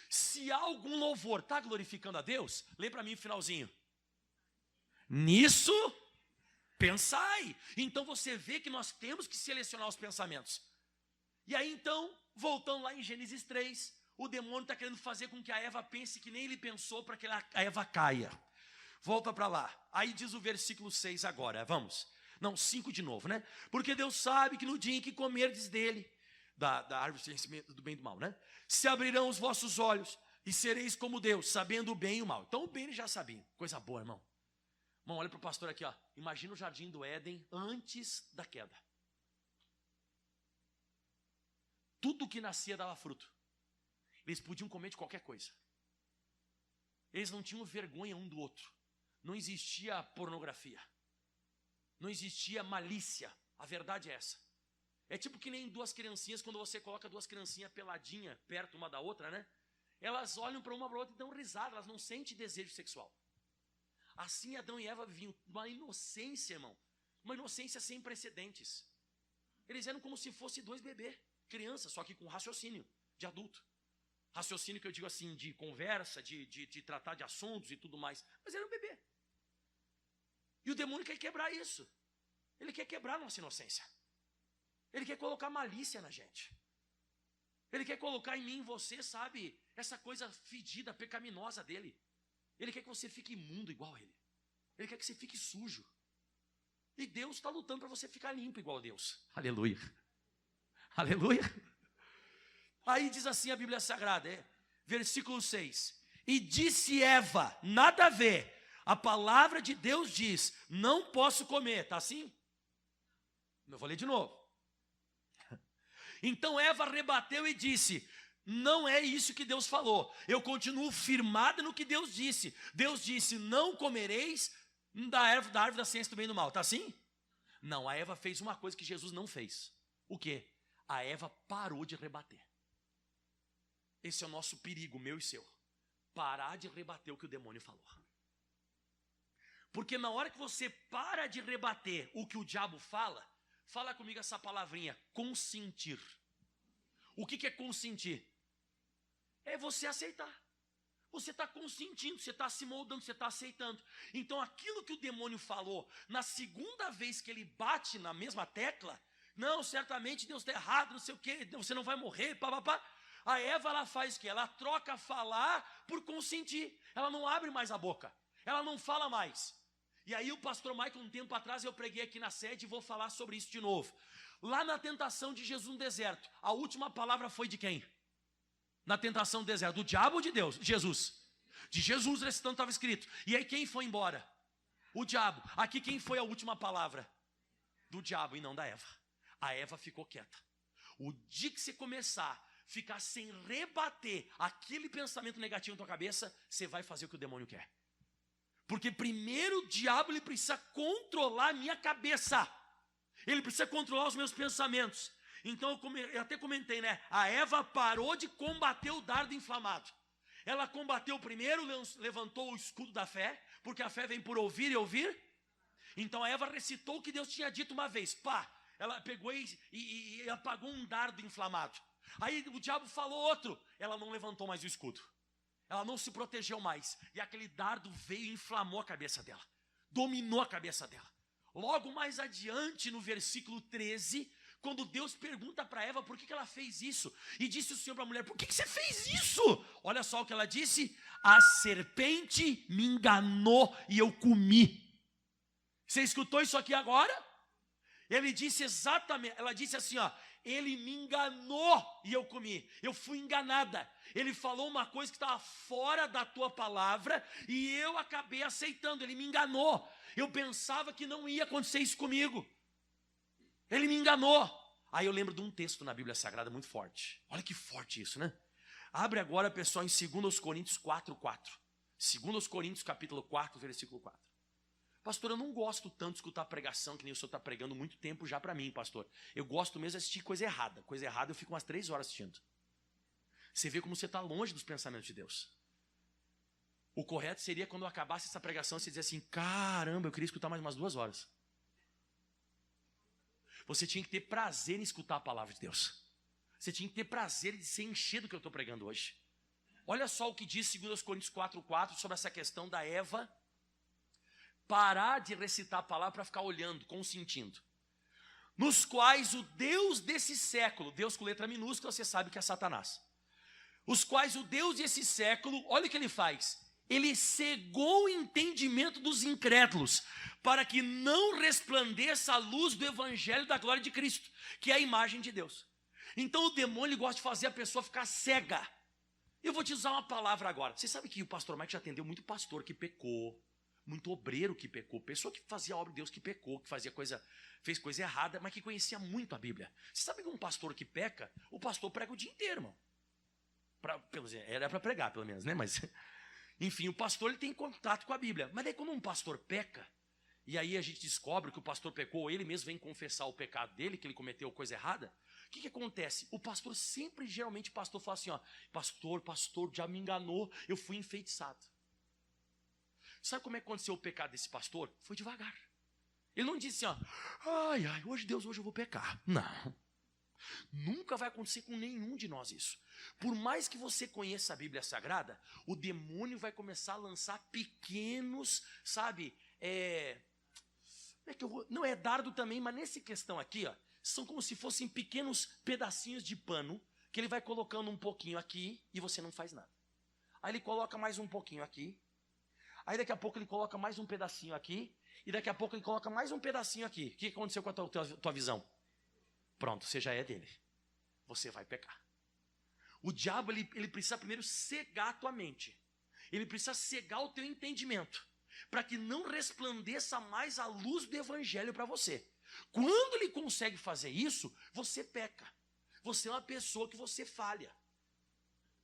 Se há algum louvor, está glorificando a Deus? Lê para mim o finalzinho. Nisso, pensai. Então você vê que nós temos que selecionar os pensamentos. E aí então, voltando lá em Gênesis 3, o demônio está querendo fazer com que a Eva pense que nem ele pensou para que a Eva caia. Volta para lá. Aí diz o versículo 6 agora, vamos. Não, 5 de novo, né? Porque Deus sabe que no dia em que comerdes dele, da árvore do conhecimento do bem e do mal, né? Se abrirão os vossos olhos e sereis como Deus, sabendo o bem e o mal. Então o bem ele já sabia. Coisa boa, irmão. Irmão, olha para o pastor aqui, ó. Imagina o jardim do Éden antes da queda. Tudo que nascia dava fruto. Eles podiam comer de qualquer coisa. Eles não tinham vergonha um do outro. Não existia pornografia. Não existia malícia. A verdade é essa. É tipo que nem duas criancinhas, quando você coloca duas criancinhas peladinhas perto uma da outra, né? Elas olham para uma para outra e dão risada, elas não sentem desejo sexual. Assim Adão e Eva viviam uma inocência, irmão. Uma inocência sem precedentes. Eles eram como se fossem dois bebês, crianças, só que com raciocínio de adulto. Raciocínio que eu digo assim, de conversa, de tratar de assuntos e tudo mais. Mas era um bebê. E o demônio quer quebrar isso. Ele quer quebrar a nossa inocência. Ele quer colocar malícia na gente. Ele quer colocar em mim, em você, sabe, essa coisa fedida, pecaminosa dele. Ele quer que você fique imundo igual a ele. Ele quer que você fique sujo. E Deus está lutando para você ficar limpo igual a Deus. Aleluia. Aleluia. Aí diz assim a Bíblia Sagrada, versículo 6. E disse Eva, nada a ver. A palavra de Deus diz, não posso comer, tá assim? Eu vou ler de novo. Então Eva rebateu e disse, não é isso que Deus falou. Eu continuo firmada no que Deus disse. Deus disse, não comereis da árvore da ciência do bem e do mal, tá assim? Não, a Eva fez uma coisa que Jesus não fez. O quê? A Eva parou de rebater. Esse é o nosso perigo, meu e seu. Parar de rebater o que o demônio falou. Porque na hora que você para de rebater o que o diabo fala, fala comigo essa palavrinha, consentir. O que é consentir? É você aceitar. Você está consentindo, você está se moldando, você está aceitando. Então aquilo que o demônio falou, na segunda vez que ele bate na mesma tecla, não, certamente Deus está errado, não sei o quê, você não vai morrer, papapá. A Eva, ela faz o quê? Ela troca falar por consentir. Ela não abre mais a boca. Ela não fala mais. E aí o pastor Michael, um tempo atrás, eu preguei aqui na sede e vou falar sobre isso de novo. Lá na tentação de Jesus no deserto, a última palavra foi de quem? Na tentação do deserto, do diabo ou de Deus? Jesus. De Jesus, esse tanto estava escrito. E aí quem foi embora? O diabo. Aqui quem foi a última palavra? Do diabo e não da Eva. A Eva ficou quieta. O dia que você começar a ficar sem rebater aquele pensamento negativo na tua cabeça, você vai fazer o que o demônio quer. Porque primeiro o diabo ele precisa controlar a minha cabeça. Ele precisa controlar os meus pensamentos. Então eu até comentei, né? A Eva parou de combater o dardo inflamado. Ela combateu primeiro, levantou o escudo da fé, porque a fé vem por ouvir e ouvir. Então a Eva recitou o que Deus tinha dito uma vez. Pá, ela pegou e apagou um dardo inflamado. Aí o diabo falou outro. Ela não levantou mais o escudo. Ela não se protegeu mais. E aquele dardo veio e inflamou a cabeça dela. Dominou a cabeça dela. Logo mais adiante, no versículo 13, quando Deus pergunta para Eva por que ela fez isso, e disse o Senhor para a mulher: por que você fez isso? Olha só o que ela disse: a serpente me enganou e eu comi. Você escutou isso aqui agora? Ele disse exatamente, ela disse assim, ó: ele me enganou e eu comi, eu fui enganada. Ele falou uma coisa que estava fora da tua palavra e eu acabei aceitando, ele me enganou. Eu pensava que não ia acontecer isso comigo. Ele me enganou. Aí eu lembro de um texto na Bíblia Sagrada muito forte. Olha que forte isso, né? Abre agora, pessoal, em 2 Coríntios 4:4. 2 Coríntios capítulo 4, versículo 4. Pastor, eu não gosto tanto de escutar pregação que nem o senhor está pregando muito tempo já para mim, pastor. Eu gosto mesmo de assistir coisa errada. Coisa errada eu fico umas 3 horas assistindo. Você vê como você está longe dos pensamentos de Deus. O correto seria quando eu acabasse essa pregação, você dizer assim: caramba, eu queria escutar mais umas 2 horas. Você tinha que ter prazer em escutar a palavra de Deus. Você tinha que ter prazer de ser enchido do que eu estou pregando hoje. Olha só o que diz 2 Coríntios 4:4 sobre essa questão da Eva parar de recitar a palavra para ficar olhando, consentindo. Nos quais o Deus desse século, Deus com letra minúscula, você sabe que é Satanás. Os quais o Deus desse século, olha o que ele faz. Ele cegou o entendimento dos incrédulos, para que não resplandeça a luz do evangelho da glória de Cristo, que é a imagem de Deus. Então o demônio ele gosta de fazer a pessoa ficar cega. Eu vou te usar uma palavra agora. Você sabe que o pastor Mike já atendeu muito pastor que pecou, muito obreiro que pecou, pessoa que fazia a obra de Deus que pecou, que fez coisa errada, mas que conhecia muito a Bíblia. Você sabe que um pastor que peca, o pastor prega o dia inteiro, irmão. Era para pregar, pelo menos, né? Mas, enfim, o pastor ele tem contato com a Bíblia. Mas daí quando um pastor peca, e aí a gente descobre que o pastor pecou, ou ele mesmo vem confessar o pecado dele, que ele cometeu coisa errada, o que acontece? O pastor sempre, geralmente o pastor fala assim, ó: pastor, já me enganou, eu fui enfeitiçado. Sabe como é que aconteceu o pecado desse pastor? Foi devagar. Ele não disse assim, ó: hoje eu vou pecar. Não. Nunca vai acontecer com nenhum de nós isso. Por mais que você conheça a Bíblia Sagrada, o demônio vai começar a lançar pequenos, sabe, não é dardo também, mas nessa questão aqui, ó, são como se fossem pequenos pedacinhos de pano, que ele vai colocando um pouquinho aqui e você não faz nada. Aí ele coloca mais um pouquinho aqui, aí daqui a pouco ele coloca mais um pedacinho aqui, e daqui a pouco ele coloca mais um pedacinho aqui. O que aconteceu com a tua visão? Pronto, você já é dele. Você vai pecar. O diabo, ele precisa primeiro cegar a tua mente. Ele precisa cegar o teu entendimento, para que não resplandeça mais a luz do evangelho para você. Quando ele consegue fazer isso, você peca. Você é uma pessoa que você falha.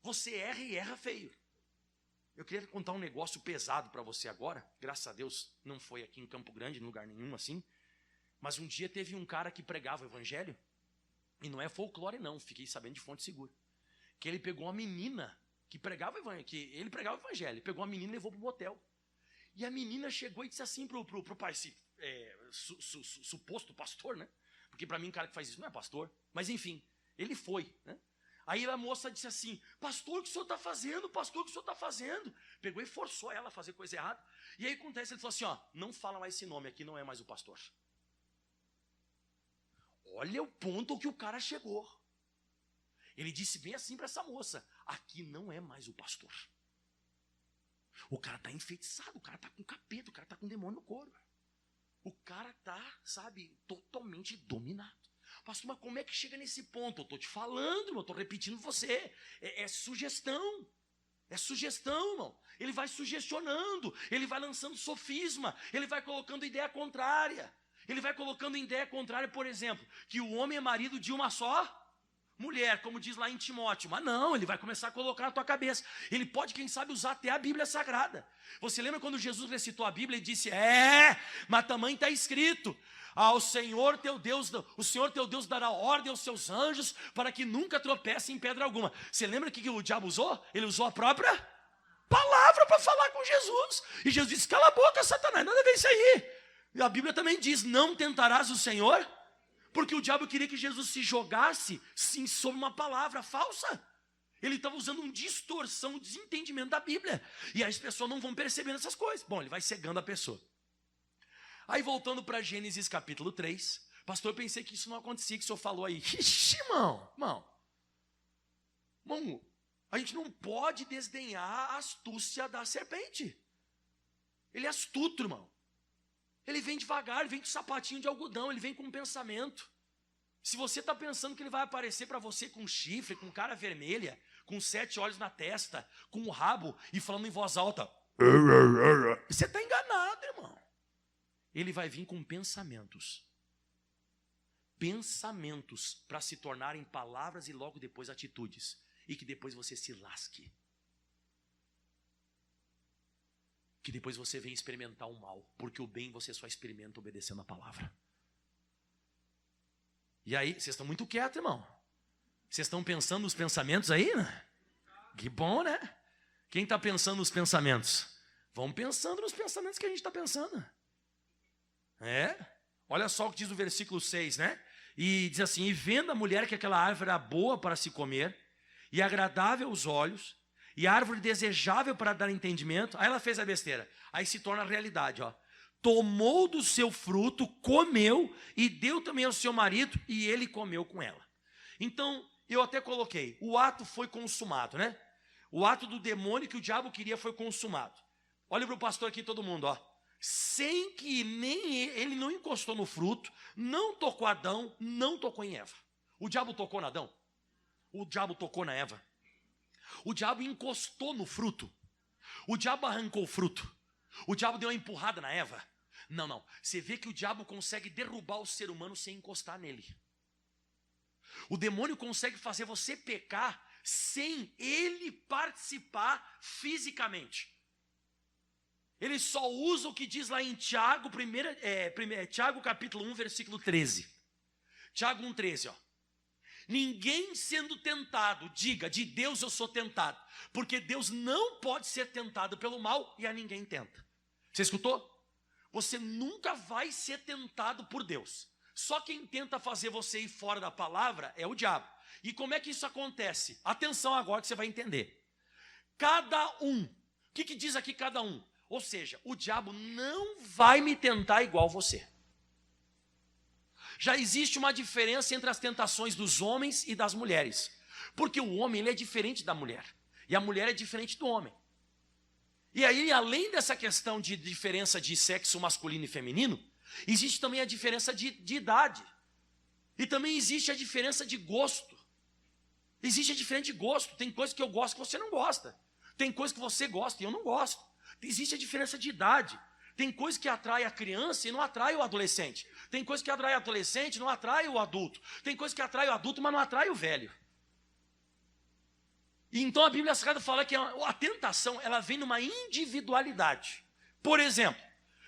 Você erra e erra feio. Eu queria contar um negócio pesado para você agora. Graças a Deus não foi aqui em Campo Grande, em lugar nenhum assim. Mas um dia teve um cara que pregava o evangelho, e não é folclore não, fiquei sabendo de fonte segura, que ele pegou uma menina que pregava o evangelho, ele pregava o evangelho, pegou uma menina e levou para um motel. E a menina chegou e disse assim pro pai, suposto pastor, né? Porque para mim um cara que faz isso não é pastor, mas enfim, ele foi, né? Aí a moça disse assim: pastor, o que o senhor está fazendo? Pastor, o que o senhor está fazendo? Pegou e forçou ela a fazer coisa errada. E aí acontece, ele falou assim, ó: não fala mais esse nome aqui, não é mais o pastor. Olha o ponto que o cara chegou. Ele disse bem assim para essa moça: aqui não é mais o pastor. O cara está enfeitiçado, o cara está com capeta, o cara está com demônio no corpo. O cara está, sabe, totalmente dominado. Pastor, mas como é que chega nesse ponto? Eu estou te falando, eu estou repetindo você. É sugestão. É sugestão, irmão. Ele vai sugestionando, ele vai lançando sofisma, ele vai colocando ideia contrária. Ele vai colocando ideia contrária, por exemplo, que o homem é marido de uma só mulher, como diz lá em Timóteo. Mas não, ele vai começar a colocar na tua cabeça. Ele pode, quem sabe, usar até a Bíblia Sagrada. Você lembra quando Jesus recitou a Bíblia e disse: mas também está escrito: ao Senhor teu Deus, o Senhor teu Deus dará ordem aos seus anjos para que nunca tropece em pedra alguma. Você lembra o que o diabo usou? Ele usou a própria palavra para falar com Jesus. E Jesus disse: cala a boca, Satanás, nada a ver isso aí. E a Bíblia também diz: não tentarás o Senhor. Porque o diabo queria que Jesus se jogasse, sim, sobre uma palavra falsa. Ele estava usando uma distorção, um desentendimento da Bíblia. E aí as pessoas não vão percebendo essas coisas. Bom, ele vai cegando a pessoa. Aí voltando para Gênesis capítulo 3, Pastor, eu pensei que isso não acontecia, que o senhor falou aí. Ixi, irmão, a gente não pode desdenhar a astúcia da serpente. Ele é astuto, irmão. Ele vem devagar, ele vem com sapatinho de algodão, ele vem com um pensamento. Se você está pensando que ele vai aparecer para você com chifre, com cara vermelha, com 7 olhos na testa, com um rabo e falando em voz alta, você está enganado, irmão. Ele vai vir com pensamentos. Pensamentos para se tornarem palavras e logo depois atitudes. E que depois você se lasque. Que depois você venha experimentar o mal. Porque o bem você só experimenta obedecendo a palavra. E aí, vocês estão muito quietos, irmão. Vocês estão pensando nos pensamentos aí, né? Que bom, né? Quem está pensando nos pensamentos? Vamos pensando nos pensamentos que a gente está pensando. Olha só o que diz o versículo 6, né? E diz assim, e vendo a mulher que aquela árvore era boa para se comer, e agradável aos olhos, e árvore desejável para dar entendimento, aí ela fez a besteira. Aí se torna realidade, ó. Tomou do seu fruto, comeu, e deu também ao seu marido, e ele comeu com ela. Então, eu até coloquei, o ato foi consumado, né? O ato do demônio que o diabo queria foi consumado. Olha para o pastor aqui, todo mundo, ó. Sem que nem ele não encostou no fruto, não tocou Adão, não tocou em Eva. O diabo tocou na Adão? O diabo tocou na Eva? O diabo encostou no fruto? O diabo arrancou o fruto? O diabo deu uma empurrada na Eva? Não. Você vê que o diabo consegue derrubar o ser humano sem encostar nele. O demônio consegue fazer você pecar sem ele participar fisicamente. Ele só usa o que diz lá em Tiago, Tiago capítulo 1, versículo 13. Tiago 1, 13, ó. Ninguém sendo tentado, diga, de Deus eu sou tentado. Porque Deus não pode ser tentado pelo mal e a ninguém tenta. Você escutou? Você nunca vai ser tentado por Deus. Só quem tenta fazer você ir fora da palavra é o diabo. E como é que isso acontece? Atenção agora que você vai entender. Cada um. O que diz aqui cada um? Ou seja, o diabo não vai me tentar igual você. Já existe uma diferença entre as tentações dos homens e das mulheres. Porque o homem ele é diferente da mulher. E a mulher é diferente do homem. E aí, além dessa questão de diferença de sexo masculino e feminino, existe também a diferença de idade. E também existe a diferença de gosto. Existe a diferença de gosto. Tem coisa que eu gosto que você não gosta. Tem coisa que você gosta e eu não gosto. Existe a diferença de idade. Tem coisa que atrai a criança e não atrai o adolescente. Tem coisa que atrai o adolescente e não atrai o adulto. Tem coisa que atrai o adulto, mas não atrai o velho. E então a Bíblia Sagrada fala que a tentação ela vem numa individualidade. Por exemplo,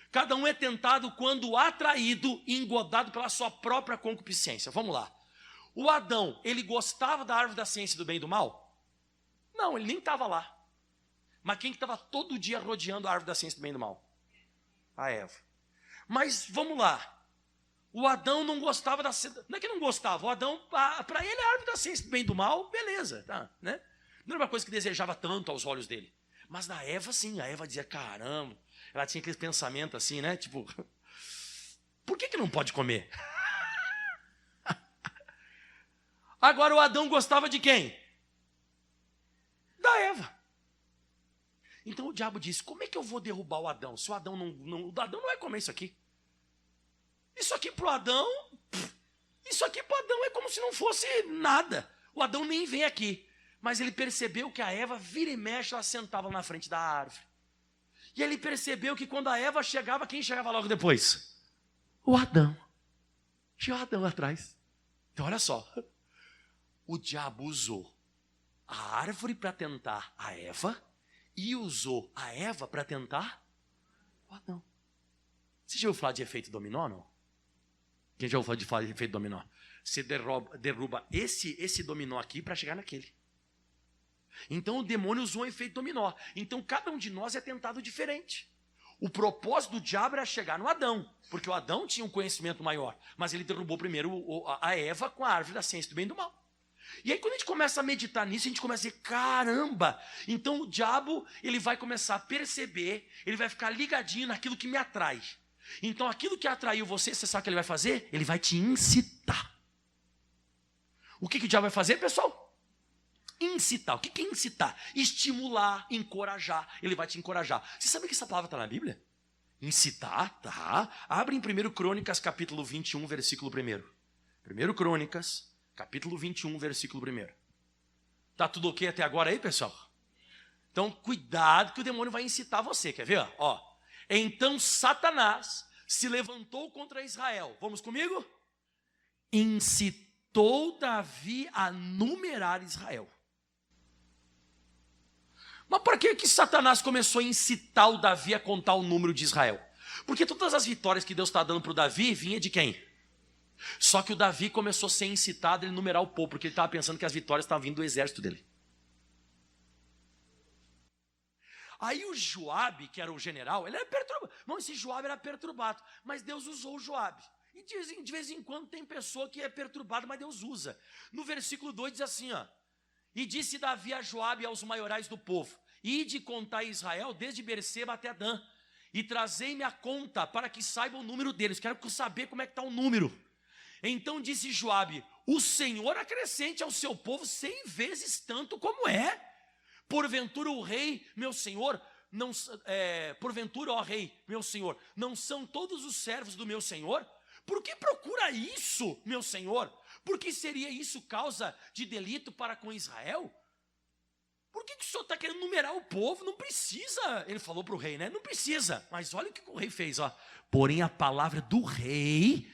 cada um é tentado quando atraído e engodado pela sua própria concupiscência. Vamos lá. O Adão, ele gostava da árvore da ciência do bem e do mal? Não, ele nem estava lá. Mas quem estava todo dia rodeando a árvore da ciência do bem e do mal? A Eva. Mas vamos lá. O Adão não gostava da... Não é que não gostava. O Adão, para ele, a árvore da ciência do bem e do mal, beleza. Tá, né? Não era uma coisa que desejava tanto aos olhos dele. Mas na Eva, sim. A Eva dizia, caramba. Ela tinha aquele pensamento assim, né? Tipo, por que não pode comer? Agora o Adão gostava de quem? Da Eva. Então o diabo disse, como é que eu vou derrubar o Adão? Se o Adão o Adão não vai comer isso aqui. Isso aqui para o Adão é como se não fosse nada. O Adão nem vem aqui. Mas ele percebeu que a Eva, vira e mexe, ela sentava na frente da árvore. E ele percebeu que quando a Eva chegava, quem chegava logo depois? O Adão. Tinha o Adão atrás. Então olha só. O diabo usou a árvore para tentar a Eva e usou a Eva para tentar o Adão. Você já ouviu falar de efeito dominó, não? Quem já ouviu falar de efeito dominó? Você derruba esse dominó aqui para chegar naquele. Então o demônio usou um efeito dominó. Então cada um de nós é tentado diferente. O propósito do diabo era chegar no Adão, porque o Adão tinha um conhecimento maior, mas ele derrubou primeiro a Eva com a árvore da ciência do bem e do mal. E aí quando a gente começa a meditar nisso, a gente começa a dizer, caramba, então o diabo ele vai começar a perceber, ele vai ficar ligadinho naquilo que me atrai. Então aquilo que atraiu você sabe o que ele vai fazer? Ele vai te incitar. O que o diabo vai fazer, pessoal? Incitar. O que é incitar? Estimular, encorajar. Ele vai te encorajar. Você sabe que essa palavra está na Bíblia? Incitar, tá? Abre em 1 Crônicas, capítulo 21, versículo 1. 1 Crônicas, capítulo 21, versículo 1. Tá tudo ok até agora aí, pessoal? Então, cuidado que o demônio vai incitar você. Quer ver? Ó. Então, Satanás se levantou contra Israel. Vamos comigo? Incitou Davi a numerar Israel. Mas por que Satanás começou a incitar o Davi a contar o número de Israel? Porque todas as vitórias que Deus está dando para o Davi vinha de quem? Só que o Davi começou a ser incitado a ele numerar o povo, porque ele estava pensando que as vitórias estavam vindo do exército dele. Aí o Joabe, que era o general, ele era perturbado. Não, esse Joabe era perturbado, mas Deus usou o Joabe. E de vez em quando tem pessoa que é perturbada, mas Deus usa. No versículo 2 diz assim, ó. E disse Davi a Joabe e aos maiorais do povo: ide contar Israel desde Berseba até Dan, e trazei-me a conta para que saiba o número deles. Quero saber como é que está o número. Então disse Joabe: o Senhor acrescente ao seu povo 100 vezes tanto como é. Porventura o rei, meu senhor, não, porventura, ó rei, meu senhor, não são todos os servos do meu senhor? Por que procura isso, meu senhor? Por que seria isso causa de delito para com Israel? Por que o senhor está querendo numerar o povo? Não precisa. Ele falou para o rei, né? Não precisa. Mas olha o que o rei fez, ó. Porém a palavra do rei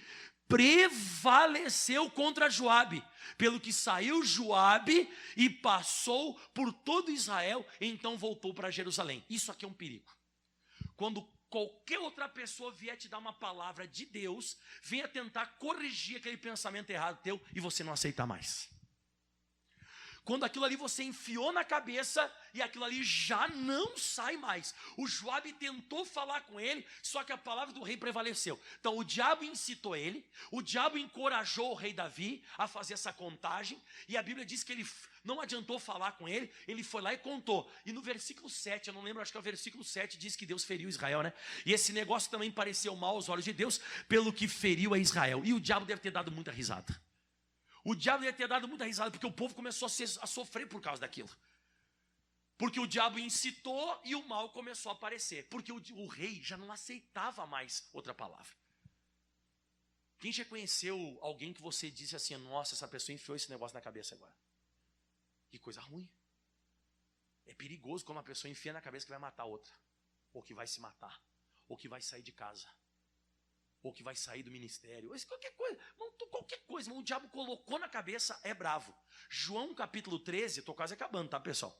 prevaleceu contra Joabe, pelo que saiu Joabe e passou por todo Israel, e então voltou para Jerusalém. Isso aqui é um perigo. Quando qualquer outra pessoa vier te dar uma palavra de Deus, venha tentar corrigir aquele pensamento errado teu e você não aceitar mais. Quando aquilo ali você enfiou na cabeça e aquilo ali já não sai mais. O Joabe tentou falar com ele, só que a palavra do rei prevaleceu. Então o diabo incitou ele, o diabo encorajou o rei Davi a fazer essa contagem, e a Bíblia diz que ele não adiantou falar com ele, ele foi lá e contou. E no versículo 7, eu não lembro, acho que é o versículo 7, diz que Deus feriu Israel, né? E esse negócio também pareceu mal aos olhos de Deus, pelo que feriu a Israel. E o diabo deve ter dado muita risada. O diabo ia ter dado muita risada, porque o povo começou a sofrer por causa daquilo. Porque o diabo incitou e o mal começou a aparecer. Porque o rei já não aceitava mais outra palavra. Quem já conheceu alguém que você disse assim: nossa, essa pessoa enfiou esse negócio na cabeça agora? Que coisa ruim. É perigoso quando uma pessoa enfia na cabeça que vai matar outra. Ou que vai se matar. Ou que vai sair de casa. Ou que vai sair do ministério, qualquer coisa, o diabo colocou na cabeça, é bravo. João capítulo 13, estou quase acabando, tá, pessoal?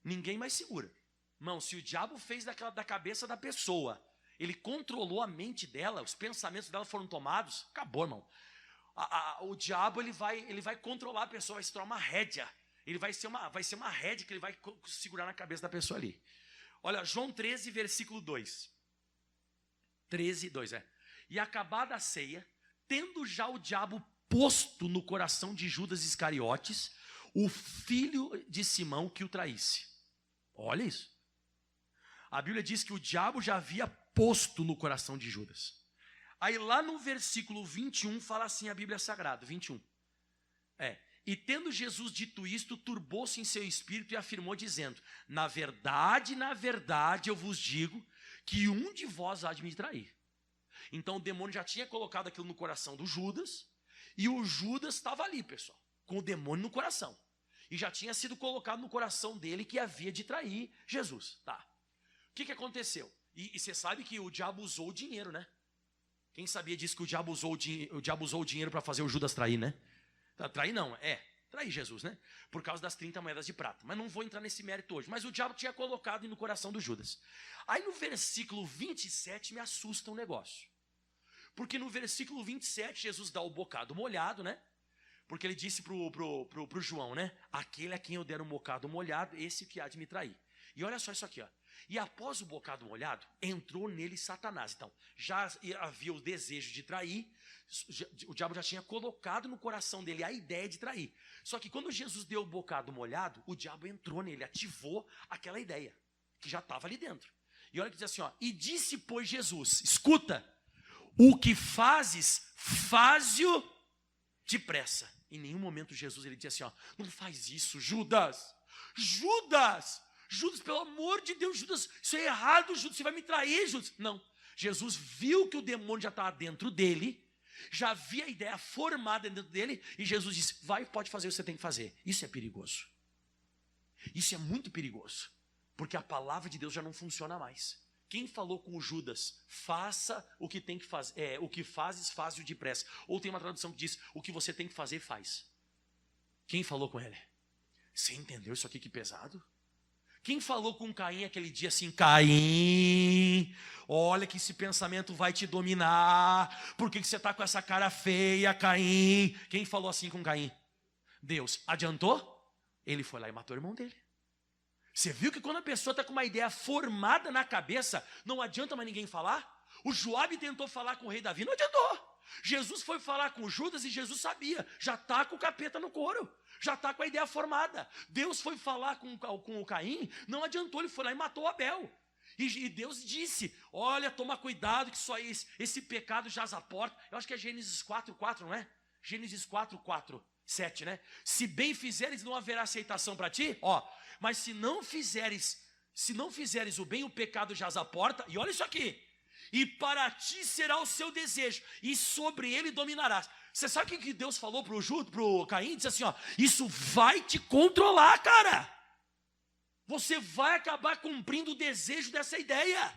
Ninguém mais segura. Irmão, se o diabo fez da cabeça da pessoa, ele controlou a mente dela, os pensamentos dela foram tomados, acabou, irmão. O diabo ele vai controlar a pessoa, vai se tornar uma rédea. Ele vai ser uma rédea que ele vai segurar na cabeça da pessoa ali. Olha, João 13, versículo 2. 13, 2, E acabada a ceia, tendo já o diabo posto no coração de Judas Iscariotes, o filho de Simão, que o traísse. Olha isso. A Bíblia diz que o diabo já havia posto no coração de Judas. Aí lá no versículo 21 fala assim a Bíblia Sagrada, 21. E tendo Jesus dito isto, turbou-se em seu espírito e afirmou dizendo: na verdade, eu vos digo que um de vós há de me trair. Então o demônio já tinha colocado aquilo no coração do Judas, e o Judas estava ali, pessoal, com o demônio no coração. E já tinha sido colocado no coração dele que havia de trair Jesus. Tá. O que aconteceu? E você sabe que o diabo usou o dinheiro, né? Quem sabia disso, que o diabo usou o dinheiro para fazer o Judas trair, né? Trair não, trair Jesus, né? Por causa das 30 moedas de prata. Mas não vou entrar nesse mérito hoje. Mas o diabo tinha colocado no coração do Judas. Aí no versículo 27 me assusta um negócio. Porque no versículo 27 Jesus dá o bocado molhado, né? Porque ele disse pro João, né? Aquele a quem eu der um bocado molhado, esse que há de me trair. E olha só isso aqui, ó. E após o bocado molhado, entrou nele Satanás. Então, já havia o desejo de trair, o diabo já tinha colocado no coração dele a ideia de trair. Só que quando Jesus deu o bocado molhado, o diabo entrou nele, ativou aquela ideia, que já estava ali dentro. E olha que diz assim, ó, e disse, pois, Jesus, escuta, o que fazes, faze-o depressa. Em nenhum momento Jesus ele disse assim, ó, não faz isso, Judas, pelo amor de Deus, Judas, isso é errado, Judas, você vai me trair, Judas. Não, Jesus viu que o demônio já estava dentro dele, já havia a ideia formada dentro dele, e Jesus disse, vai, pode fazer o que você tem que fazer. Isso é perigoso. Isso é muito perigoso, porque a palavra de Deus já não funciona mais. Quem falou com o Judas, faça o que tem que fazer, o que fazes, faz-o depressa. Ou tem uma tradução que diz, o que você tem que fazer, faz. Quem falou com ele? Você entendeu isso aqui que pesado? Quem falou com Caim aquele dia assim, Caim, olha que esse pensamento vai te dominar, por que você está com essa cara feia, Caim? Quem falou assim com Caim? Deus. Adiantou? Ele foi lá e matou o irmão dele. Você viu que quando a pessoa está com uma ideia formada na cabeça, não adianta mais ninguém falar? O Joabe tentou falar com o rei Davi, não adiantou. Jesus foi falar com Judas e Jesus sabia, já está com o capeta no couro, já está com a ideia formada. Deus foi falar com o Caim, não adiantou, ele foi lá e matou Abel. E Deus disse, olha, toma cuidado que só esse pecado jaz à porta. Eu acho que é Gênesis 4:4, não é? Gênesis 4:7, né? Se bem fizeres, não haverá aceitação para ti, ó. Mas se não fizeres o bem, o pecado jaz à porta. E olha isso aqui. E para ti será o seu desejo, e sobre ele dominarás. Você sabe o que Deus falou pro Caim? Disse assim, ó, isso vai te controlar, cara. Você vai acabar cumprindo o desejo dessa ideia.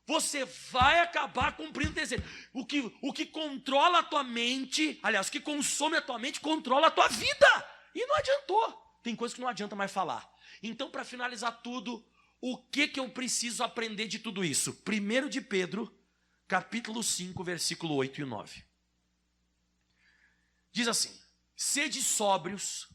Você vai acabar cumprindo o desejo. O que controla a tua mente, aliás, o que consome a tua mente, controla a tua vida. E não adiantou. Tem coisa que não adianta mais falar. Então, para finalizar tudo, o que eu preciso aprender de tudo isso? 1 de Pedro, capítulo 5, versículo 8 e 9. Diz assim, sede sóbrios.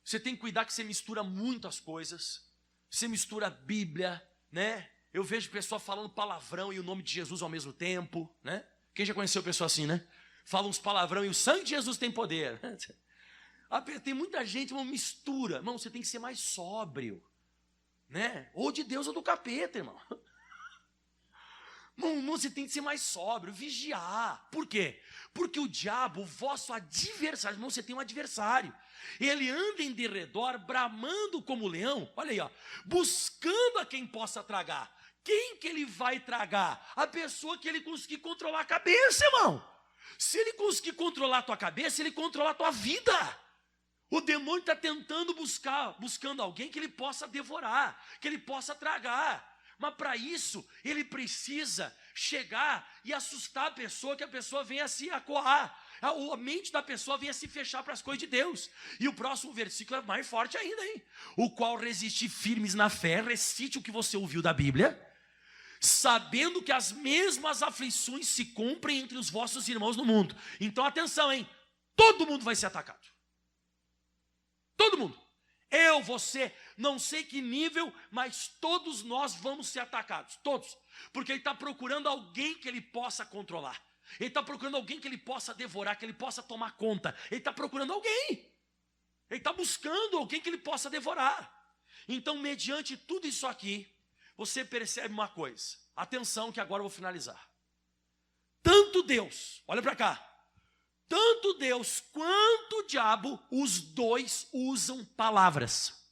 Você tem que cuidar que você mistura muitas coisas. Você mistura a Bíblia, né? Eu vejo pessoa falando palavrão e o nome de Jesus ao mesmo tempo, né? Quem já conheceu pessoa assim, né? Fala uns palavrão e o sangue de Jesus tem poder. Tem muita gente, uma mistura. Irmão, você tem que ser mais sóbrio, né? Ou de Deus ou do capeta, irmão. Irmão, você tem que ser mais sóbrio, vigiar. Por quê? Porque o diabo, o vosso adversário, irmão, você tem um adversário. Ele anda em derredor, bramando como leão, olha aí, ó, buscando a quem possa tragar. Quem que ele vai tragar? A pessoa que ele conseguir controlar a cabeça, irmão. Se ele conseguir controlar a tua cabeça, ele controla a tua vida. O demônio está tentando buscando alguém que ele possa devorar, que ele possa tragar. Mas para isso, ele precisa chegar e assustar a pessoa, que a pessoa venha se acuar. A mente da pessoa venha se fechar para as coisas de Deus. E o próximo versículo é mais forte ainda, hein? O qual resiste firmes na fé, recite o que você ouviu da Bíblia, sabendo que as mesmas aflições se cumprem entre os vossos irmãos no mundo. Então atenção, hein? Todo mundo vai ser atacado. Todo mundo. Eu, você, não sei que nível, mas todos nós vamos ser atacados. Todos. Porque ele está procurando alguém que ele possa controlar. Ele está procurando alguém que ele possa devorar, que ele possa tomar conta. Ele está procurando alguém. Ele está buscando alguém que ele possa devorar. Então, mediante tudo isso aqui, você percebe uma coisa. Atenção que agora eu vou finalizar. Tanto Deus, olha para cá. Tanto Deus quanto o diabo, os dois usam palavras.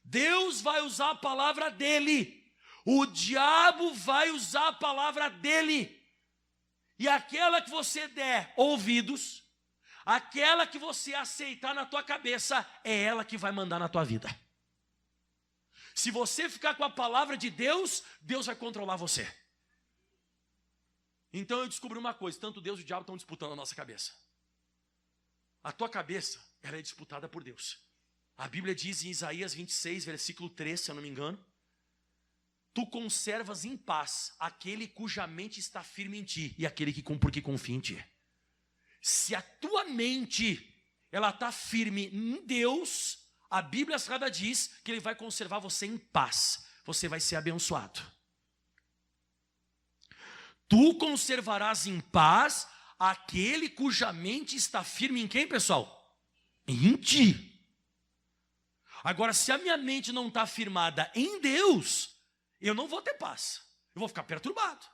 Deus vai usar a palavra dele. O diabo vai usar a palavra dele. E aquela que você der ouvidos, aquela que você aceitar na tua cabeça, é ela que vai mandar na tua vida. Se você ficar com a palavra de Deus, Deus vai controlar você. Então eu descobri uma coisa, tanto Deus e o diabo estão disputando a nossa cabeça. A tua cabeça, ela é disputada por Deus. A Bíblia diz em Isaías 26, versículo 3, se eu não me engano, tu conservas em paz aquele cuja mente está firme em ti e aquele que porque confia em ti. Se a tua mente ela está firme em Deus, a Bíblia Sagrada diz que ele vai conservar você em paz. Você vai ser abençoado. Tu conservarás em paz aquele cuja mente está firme em quem, pessoal? Em ti. Agora, se a minha mente não está firmada em Deus, eu não vou ter paz. Eu vou ficar perturbado.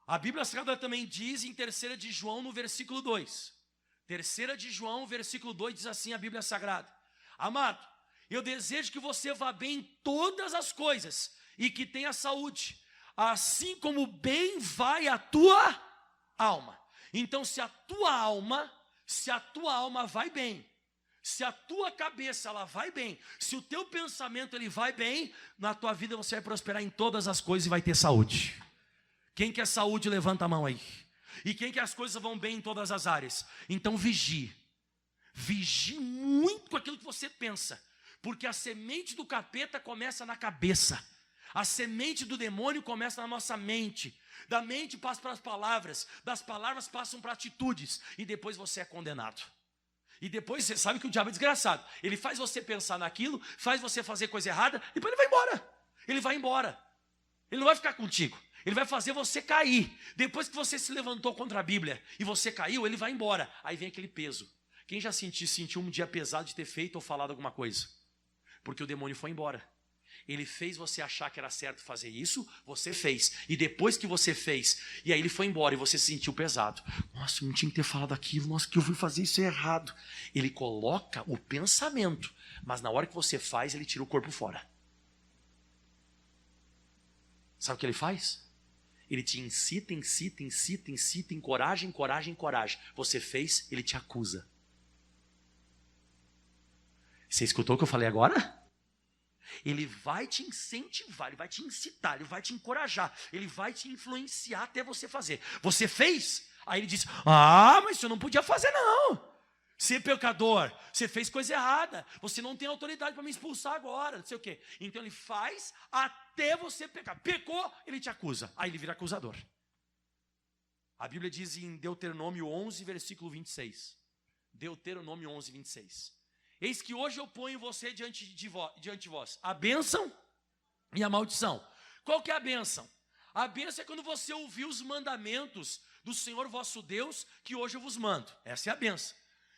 A Bíblia Sagrada também diz em 3 de João, no versículo 2. 3 de João, versículo 2, diz assim a Bíblia Sagrada: amado, eu desejo que você vá bem em todas as coisas e que tenha saúde, assim como bem vai a tua alma. Então, se a tua alma vai bem, se a tua cabeça ela vai bem, se o teu pensamento ele vai bem, na tua vida você vai prosperar em todas as coisas e vai ter saúde. Quem quer saúde, levanta a mão aí. E quem quer as coisas vão bem em todas as áreas? Então vigie. Vigie muito com aquilo que você pensa, porque a semente do capeta começa na cabeça. A semente do demônio começa na nossa mente. Da mente passa para as palavras, das palavras passam para atitudes, e depois você é condenado. E depois você sabe que o diabo é desgraçado. Ele faz você pensar naquilo, faz você fazer coisa errada, depois ele vai embora. Ele vai embora. Ele não vai ficar contigo. Ele vai fazer você cair. Depois que você se levantou contra a Bíblia e você caiu, ele vai embora. Aí vem aquele peso. Quem já sentiu um dia pesado de ter feito ou falado alguma coisa? Porque o demônio foi embora. Ele fez você achar que era certo fazer isso, você fez. E depois que você fez, e aí ele foi embora e você se sentiu pesado. Nossa, eu não tinha que ter falado aquilo, nossa, que eu fui fazer isso errado. Ele coloca o pensamento, mas na hora que você faz, ele tira o corpo fora. Sabe o que ele faz? Ele te incita, encoraja. Você fez, ele te acusa. Você escutou o que eu falei agora? Ele vai te incentivar, ele vai te incitar, ele vai te encorajar, ele vai te influenciar até você fazer. Você fez? Aí ele diz: mas você não podia fazer não. Você é pecador, você fez coisa errada, você não tem autoridade para me expulsar agora, não sei o quê. Então ele faz até você pecar. Pecou, ele te acusa, aí ele vira acusador. A Bíblia diz em Deuteronômio 11, versículo 26. Deuteronômio 11, 26. Eis que hoje eu ponho você diante de vós a bênção e a maldição. Qual que é a bênção? A bênção é quando você ouvir os mandamentos do Senhor vosso Deus, que hoje eu vos mando. Essa é a bênção.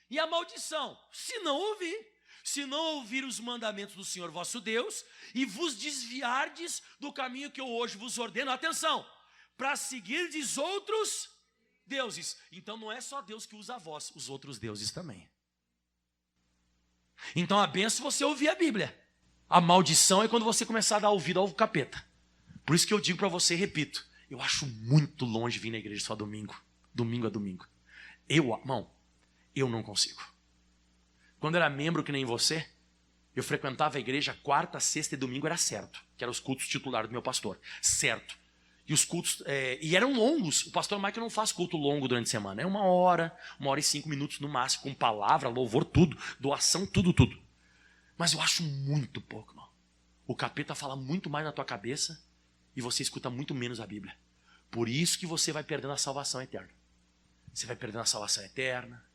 E a maldição? Se não ouvir os mandamentos do Senhor vosso Deus e vos desviardes do caminho que eu hoje vos ordeno, atenção, para seguirdes outros deuses. Então não é só Deus que usa a voz, os outros deuses também. Então a bênção é você ouvir a Bíblia. A maldição é quando você começar a dar ouvido ao capeta. Por isso que eu digo para você, repito, eu acho muito longe vir na igreja só domingo. Domingo a domingo. Eu não consigo. Quando eu era membro que nem você, eu frequentava a igreja quarta, sexta e domingo, era certo. Que eram os cultos titulares do meu pastor. Certo. E os cultos, e eram longos. O pastor Michael não faz culto longo durante a semana. É 1 hora e 5 minutos no máximo, com palavra, louvor, tudo, doação, tudo. Mas eu acho muito pouco, irmão. O capeta fala muito mais na tua cabeça e você escuta muito menos a Bíblia. Por isso que você vai perdendo a salvação eterna. Você vai perdendo a salvação eterna.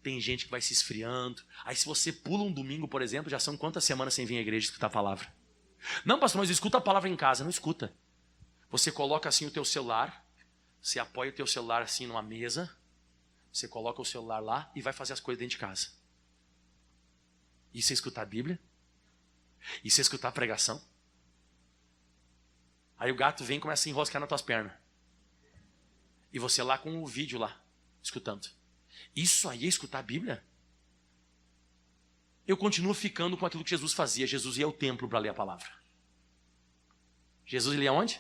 Tem gente que vai se esfriando. Aí se você pula um domingo, por exemplo, já são quantas semanas sem vir à igreja escutar a palavra? Não, pastor, mas escuta a palavra em casa. Não escuta. Você coloca assim o teu celular, você apoia o teu celular assim numa mesa, você coloca o celular lá e vai fazer as coisas dentro de casa. E você escutar a Bíblia? E você escutar a pregação? Aí o gato vem e começa a enroscar nas tuas pernas. E você lá com o vídeo lá, escutando. Isso aí é escutar a Bíblia? Eu continuo ficando com aquilo que Jesus fazia. Jesus ia ao templo para ler a palavra. Jesus ele ia aonde?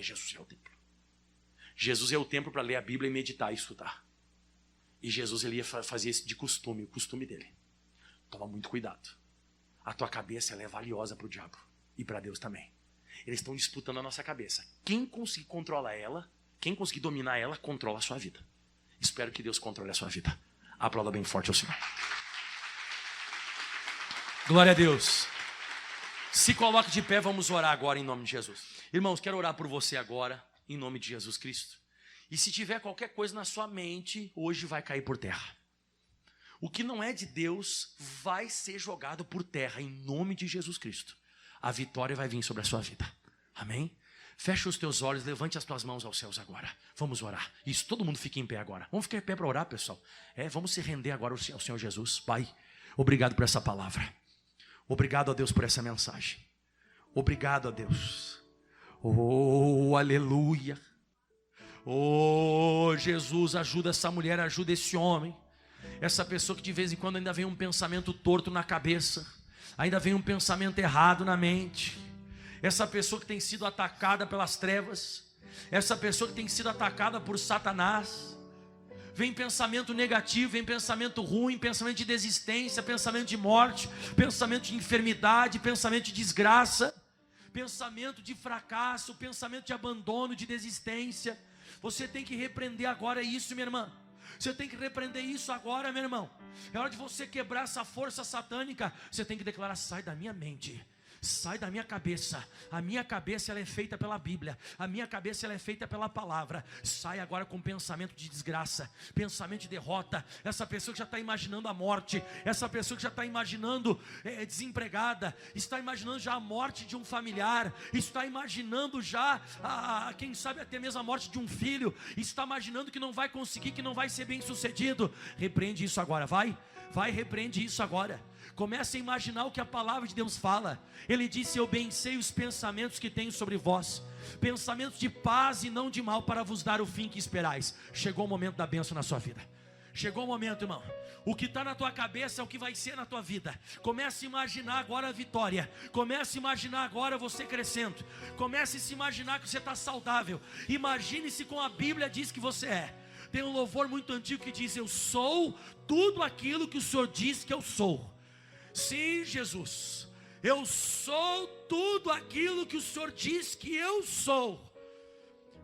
Jesus ia ao templo. Jesus ia ao templo para ler a Bíblia e meditar e estudar. E Jesus ele ia fazer isso de costume, o costume dele. Toma muito cuidado. A tua cabeça ela é valiosa para o diabo e para Deus também. Eles estão disputando a nossa cabeça. Quem conseguir controlar ela, quem conseguir dominar ela, controla a sua vida. Espero que Deus controle a sua vida. Aplauda bem forte ao Senhor. Glória a Deus. Se coloque de pé, vamos orar agora em nome de Jesus. Irmãos, quero orar por você agora, em nome de Jesus Cristo. E se tiver qualquer coisa na sua mente, hoje vai cair por terra. O que não é de Deus vai ser jogado por terra, em nome de Jesus Cristo. A vitória vai vir sobre a sua vida. Amém? Fecha os teus olhos, levante as tuas mãos aos céus agora. Vamos orar. Isso, todo mundo fica em pé agora. Vamos ficar em pé para orar, pessoal. Vamos se render agora ao Senhor Jesus. Pai, obrigado por essa palavra. Obrigado a Deus por essa mensagem. Obrigado a Deus. Oh, aleluia. Oh, Jesus, ajuda essa mulher, ajuda esse homem. Essa pessoa que de vez em quando ainda vem um pensamento torto na cabeça, ainda vem um pensamento errado na mente. Essa pessoa que tem sido atacada pelas trevas, essa pessoa que tem sido atacada por Satanás. Vem pensamento negativo, vem pensamento ruim, pensamento de desistência, pensamento de morte, pensamento de enfermidade, pensamento de desgraça, pensamento de fracasso, pensamento de abandono, de desistência. Você tem que repreender agora isso, minha irmã. Você tem que repreender isso agora, meu irmão. É hora de você quebrar essa força satânica. Você tem que declarar: sai da minha mente, sai da minha cabeça. A minha cabeça ela é feita pela Bíblia. A minha cabeça ela é feita pela palavra. Sai agora com pensamento de desgraça, pensamento de derrota. Essa pessoa que já está imaginando a morte, essa pessoa que já está imaginando desempregada, está imaginando já a morte de um familiar, está imaginando já quem sabe até mesmo a morte de um filho, está imaginando que não vai conseguir, que não vai ser bem sucedido. Repreende isso agora, vai, repreende isso agora. Comece a imaginar o que a palavra de Deus fala. Ele disse: eu bem sei os pensamentos que tenho sobre vós, pensamentos de paz e não de mal, para vos dar o fim que esperais. Chegou o momento da bênção na sua vida. Chegou o momento, irmão. O que está na tua cabeça é o que vai ser na tua vida. Comece a imaginar agora a vitória. Comece a imaginar agora você crescendo. Comece a se imaginar que você está saudável. Imagine-se como a Bíblia diz que você é. Tem um louvor muito antigo que diz: eu sou tudo aquilo que o Senhor diz que eu sou. Sim, Jesus, eu sou tudo aquilo que o Senhor diz que eu sou.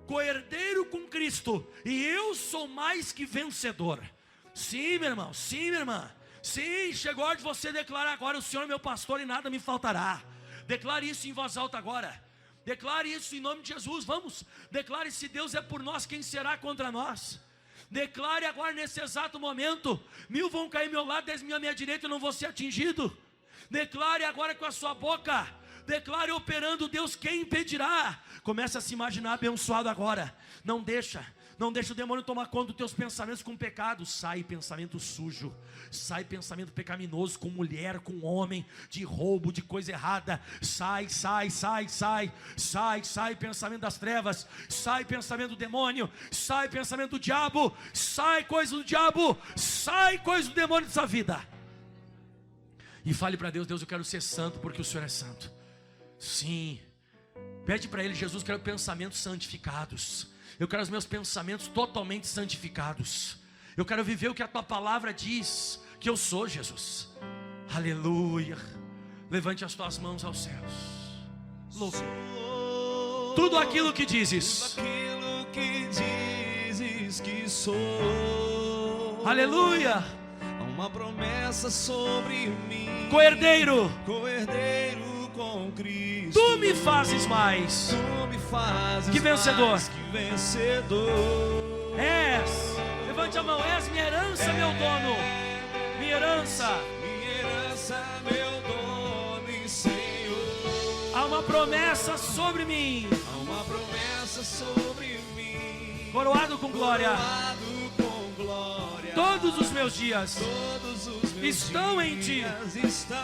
Co-herdeiro com Cristo, e eu sou mais que vencedor. Sim, meu irmão, sim, minha irmã. Sim, chegou a hora de você declarar agora: o Senhor é meu pastor e nada me faltará. Declare isso em voz alta agora. Declare isso em nome de Jesus. Vamos, declare: se Deus é por nós, quem será contra nós? Declare agora nesse exato momento: 1000 vão cair ao meu lado, 10.000 à minha direita, eu não vou ser atingido. Declare agora com a sua boca. Declare operando Deus, quem impedirá? Comece a se imaginar abençoado agora. Não deixa o demônio tomar conta dos teus pensamentos com pecado. Sai pensamento sujo, sai pensamento pecaminoso com mulher, com homem, de roubo, de coisa errada. Sai pensamento das trevas, sai pensamento do demônio, sai pensamento do diabo, sai coisa do diabo, sai coisa do demônio dessa vida. E fale para Deus: Deus, eu quero ser santo porque o Senhor é santo. Sim, pede para Ele: Jesus, eu quero pensamentos santificados. Eu quero os meus pensamentos totalmente santificados. Eu quero viver o que a Tua palavra diz que eu sou, Jesus. Aleluia. Levante as Tuas mãos aos céus. Louve. Tudo aquilo que dizes. Tudo aquilo que dizes que sou. Aleluia. Há uma promessa sobre mim. Co-herdeiro Com Cristo. Tu me fazes mais. Tu me fazes que vencedor. Mais que vencedor. És. Levante a mão. És minha herança, meu dono. Minha herança. Meu dono e Senhor. Há uma promessa sobre mim. Há uma promessa sobre mim. Coroado com glória. Coroado com glória. Todos os meus dias. Todos os meus estão dias em ti. Estão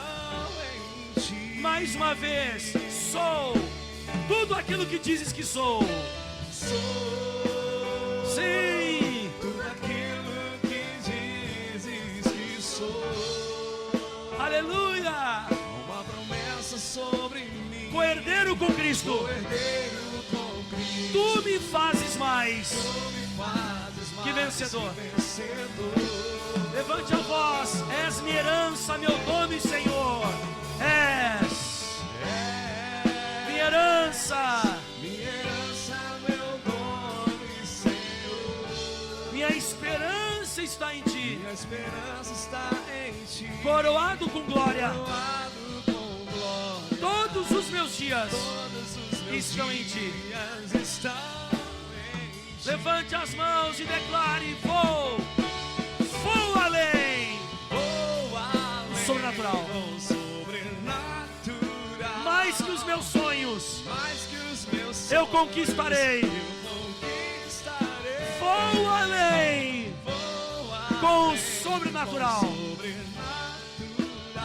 em ti. Mais uma vez, sou tudo aquilo que dizes que sou. Sim, tudo aquilo que dizes que sou. Aleluia. Uma promessa sobre mim. Co-herdeiro com Cristo. Co-herdeiro com Cristo. Tu me fazes mais. Tu me fazes mais que vencedor. Que vencedor. Levante a voz. És minha herança, meu dono e Senhor. És minha herança, meu dono e Senhor. Minha esperança está em ti. Minha esperança está em ti. Coroado com glória. Coroado com glória. Todos os meus dias estão em ti. Levante as mãos e declare: vou além. Sobrenatural. Mais que os meus sonhos, eu conquistarei. Vou além com o sobrenatural.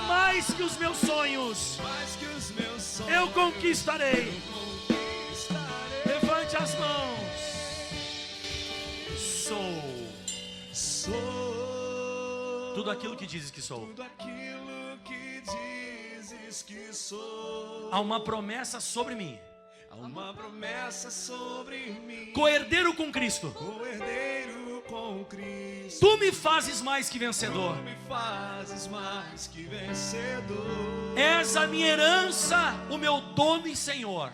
Mais mais que os meus sonhos, mais que os meus sonhos, eu conquistarei. conquistarei. Levante as mãos. Sou tudo aquilo que dizes que sou. Tudo aquilo que dizes que sou. Há uma promessa sobre mim. Há uma promessa sobre mim. Co-herdeiro com Cristo. Co-herdeiro com Cristo. Tu me fazes mais que vencedor. Tu me fazes mais que vencedor. És a minha herança, o meu dono e Senhor.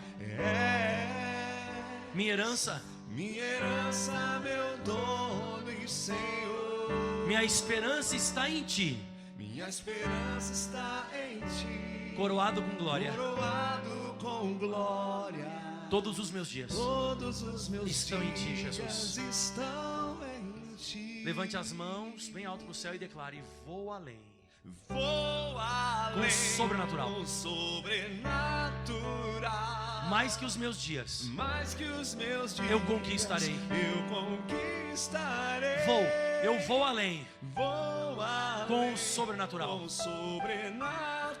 Minha herança, meu dono e Senhor. minha esperança está em Ti. Minha esperança está em Ti. Coroado com glória. Coroado com glória. Todos os meus dias Todos os meus estão em Ti, dias Jesus. estão em Ti. Levante as mãos bem alto para o céu e declare: vou além. Vou além. Com sobrenatural. Com sobrenatural. Mais que os meus dias, Mais que os meus dias, eu conquistarei. Eu conquistarei. Eu vou além. Vou além. Com sobrenatural. Com sobrenatural.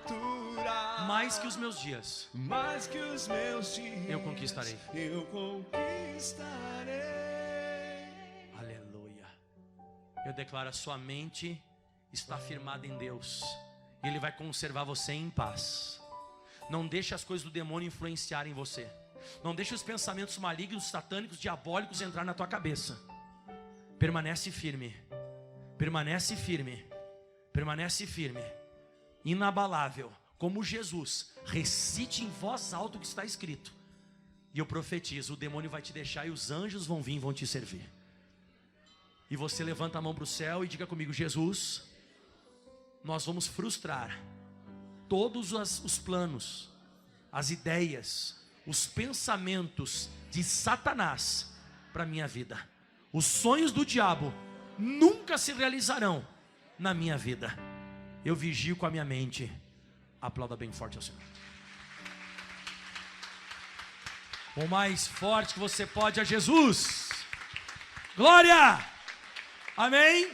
Mais que os meus dias, Mais que os meus dias, eu conquistarei. Eu conquistarei. Aleluia. Eu declaro: a sua mente está firmada em Deus. Ele vai conservar você em paz. Não deixe as coisas do demônio influenciarem você. Não deixe os pensamentos malignos, satânicos, diabólicos entrar na tua cabeça. Permanece firme. Permanece firme. Permanece firme. Inabalável. Como Jesus. Recite em voz alta o que está escrito. E eu profetizo: o demônio vai te deixar e os anjos vão vir e vão te servir. E você levanta a mão para o céu e diga comigo: Jesus, nós vamos frustrar todos os planos, as ideias, os pensamentos de Satanás para a minha vida. Os sonhos do diabo nunca se realizarão na minha vida. Eu vigio com a minha mente. Aplauda bem forte ao Senhor. O mais forte que você pode a Jesus. Glória! Amém?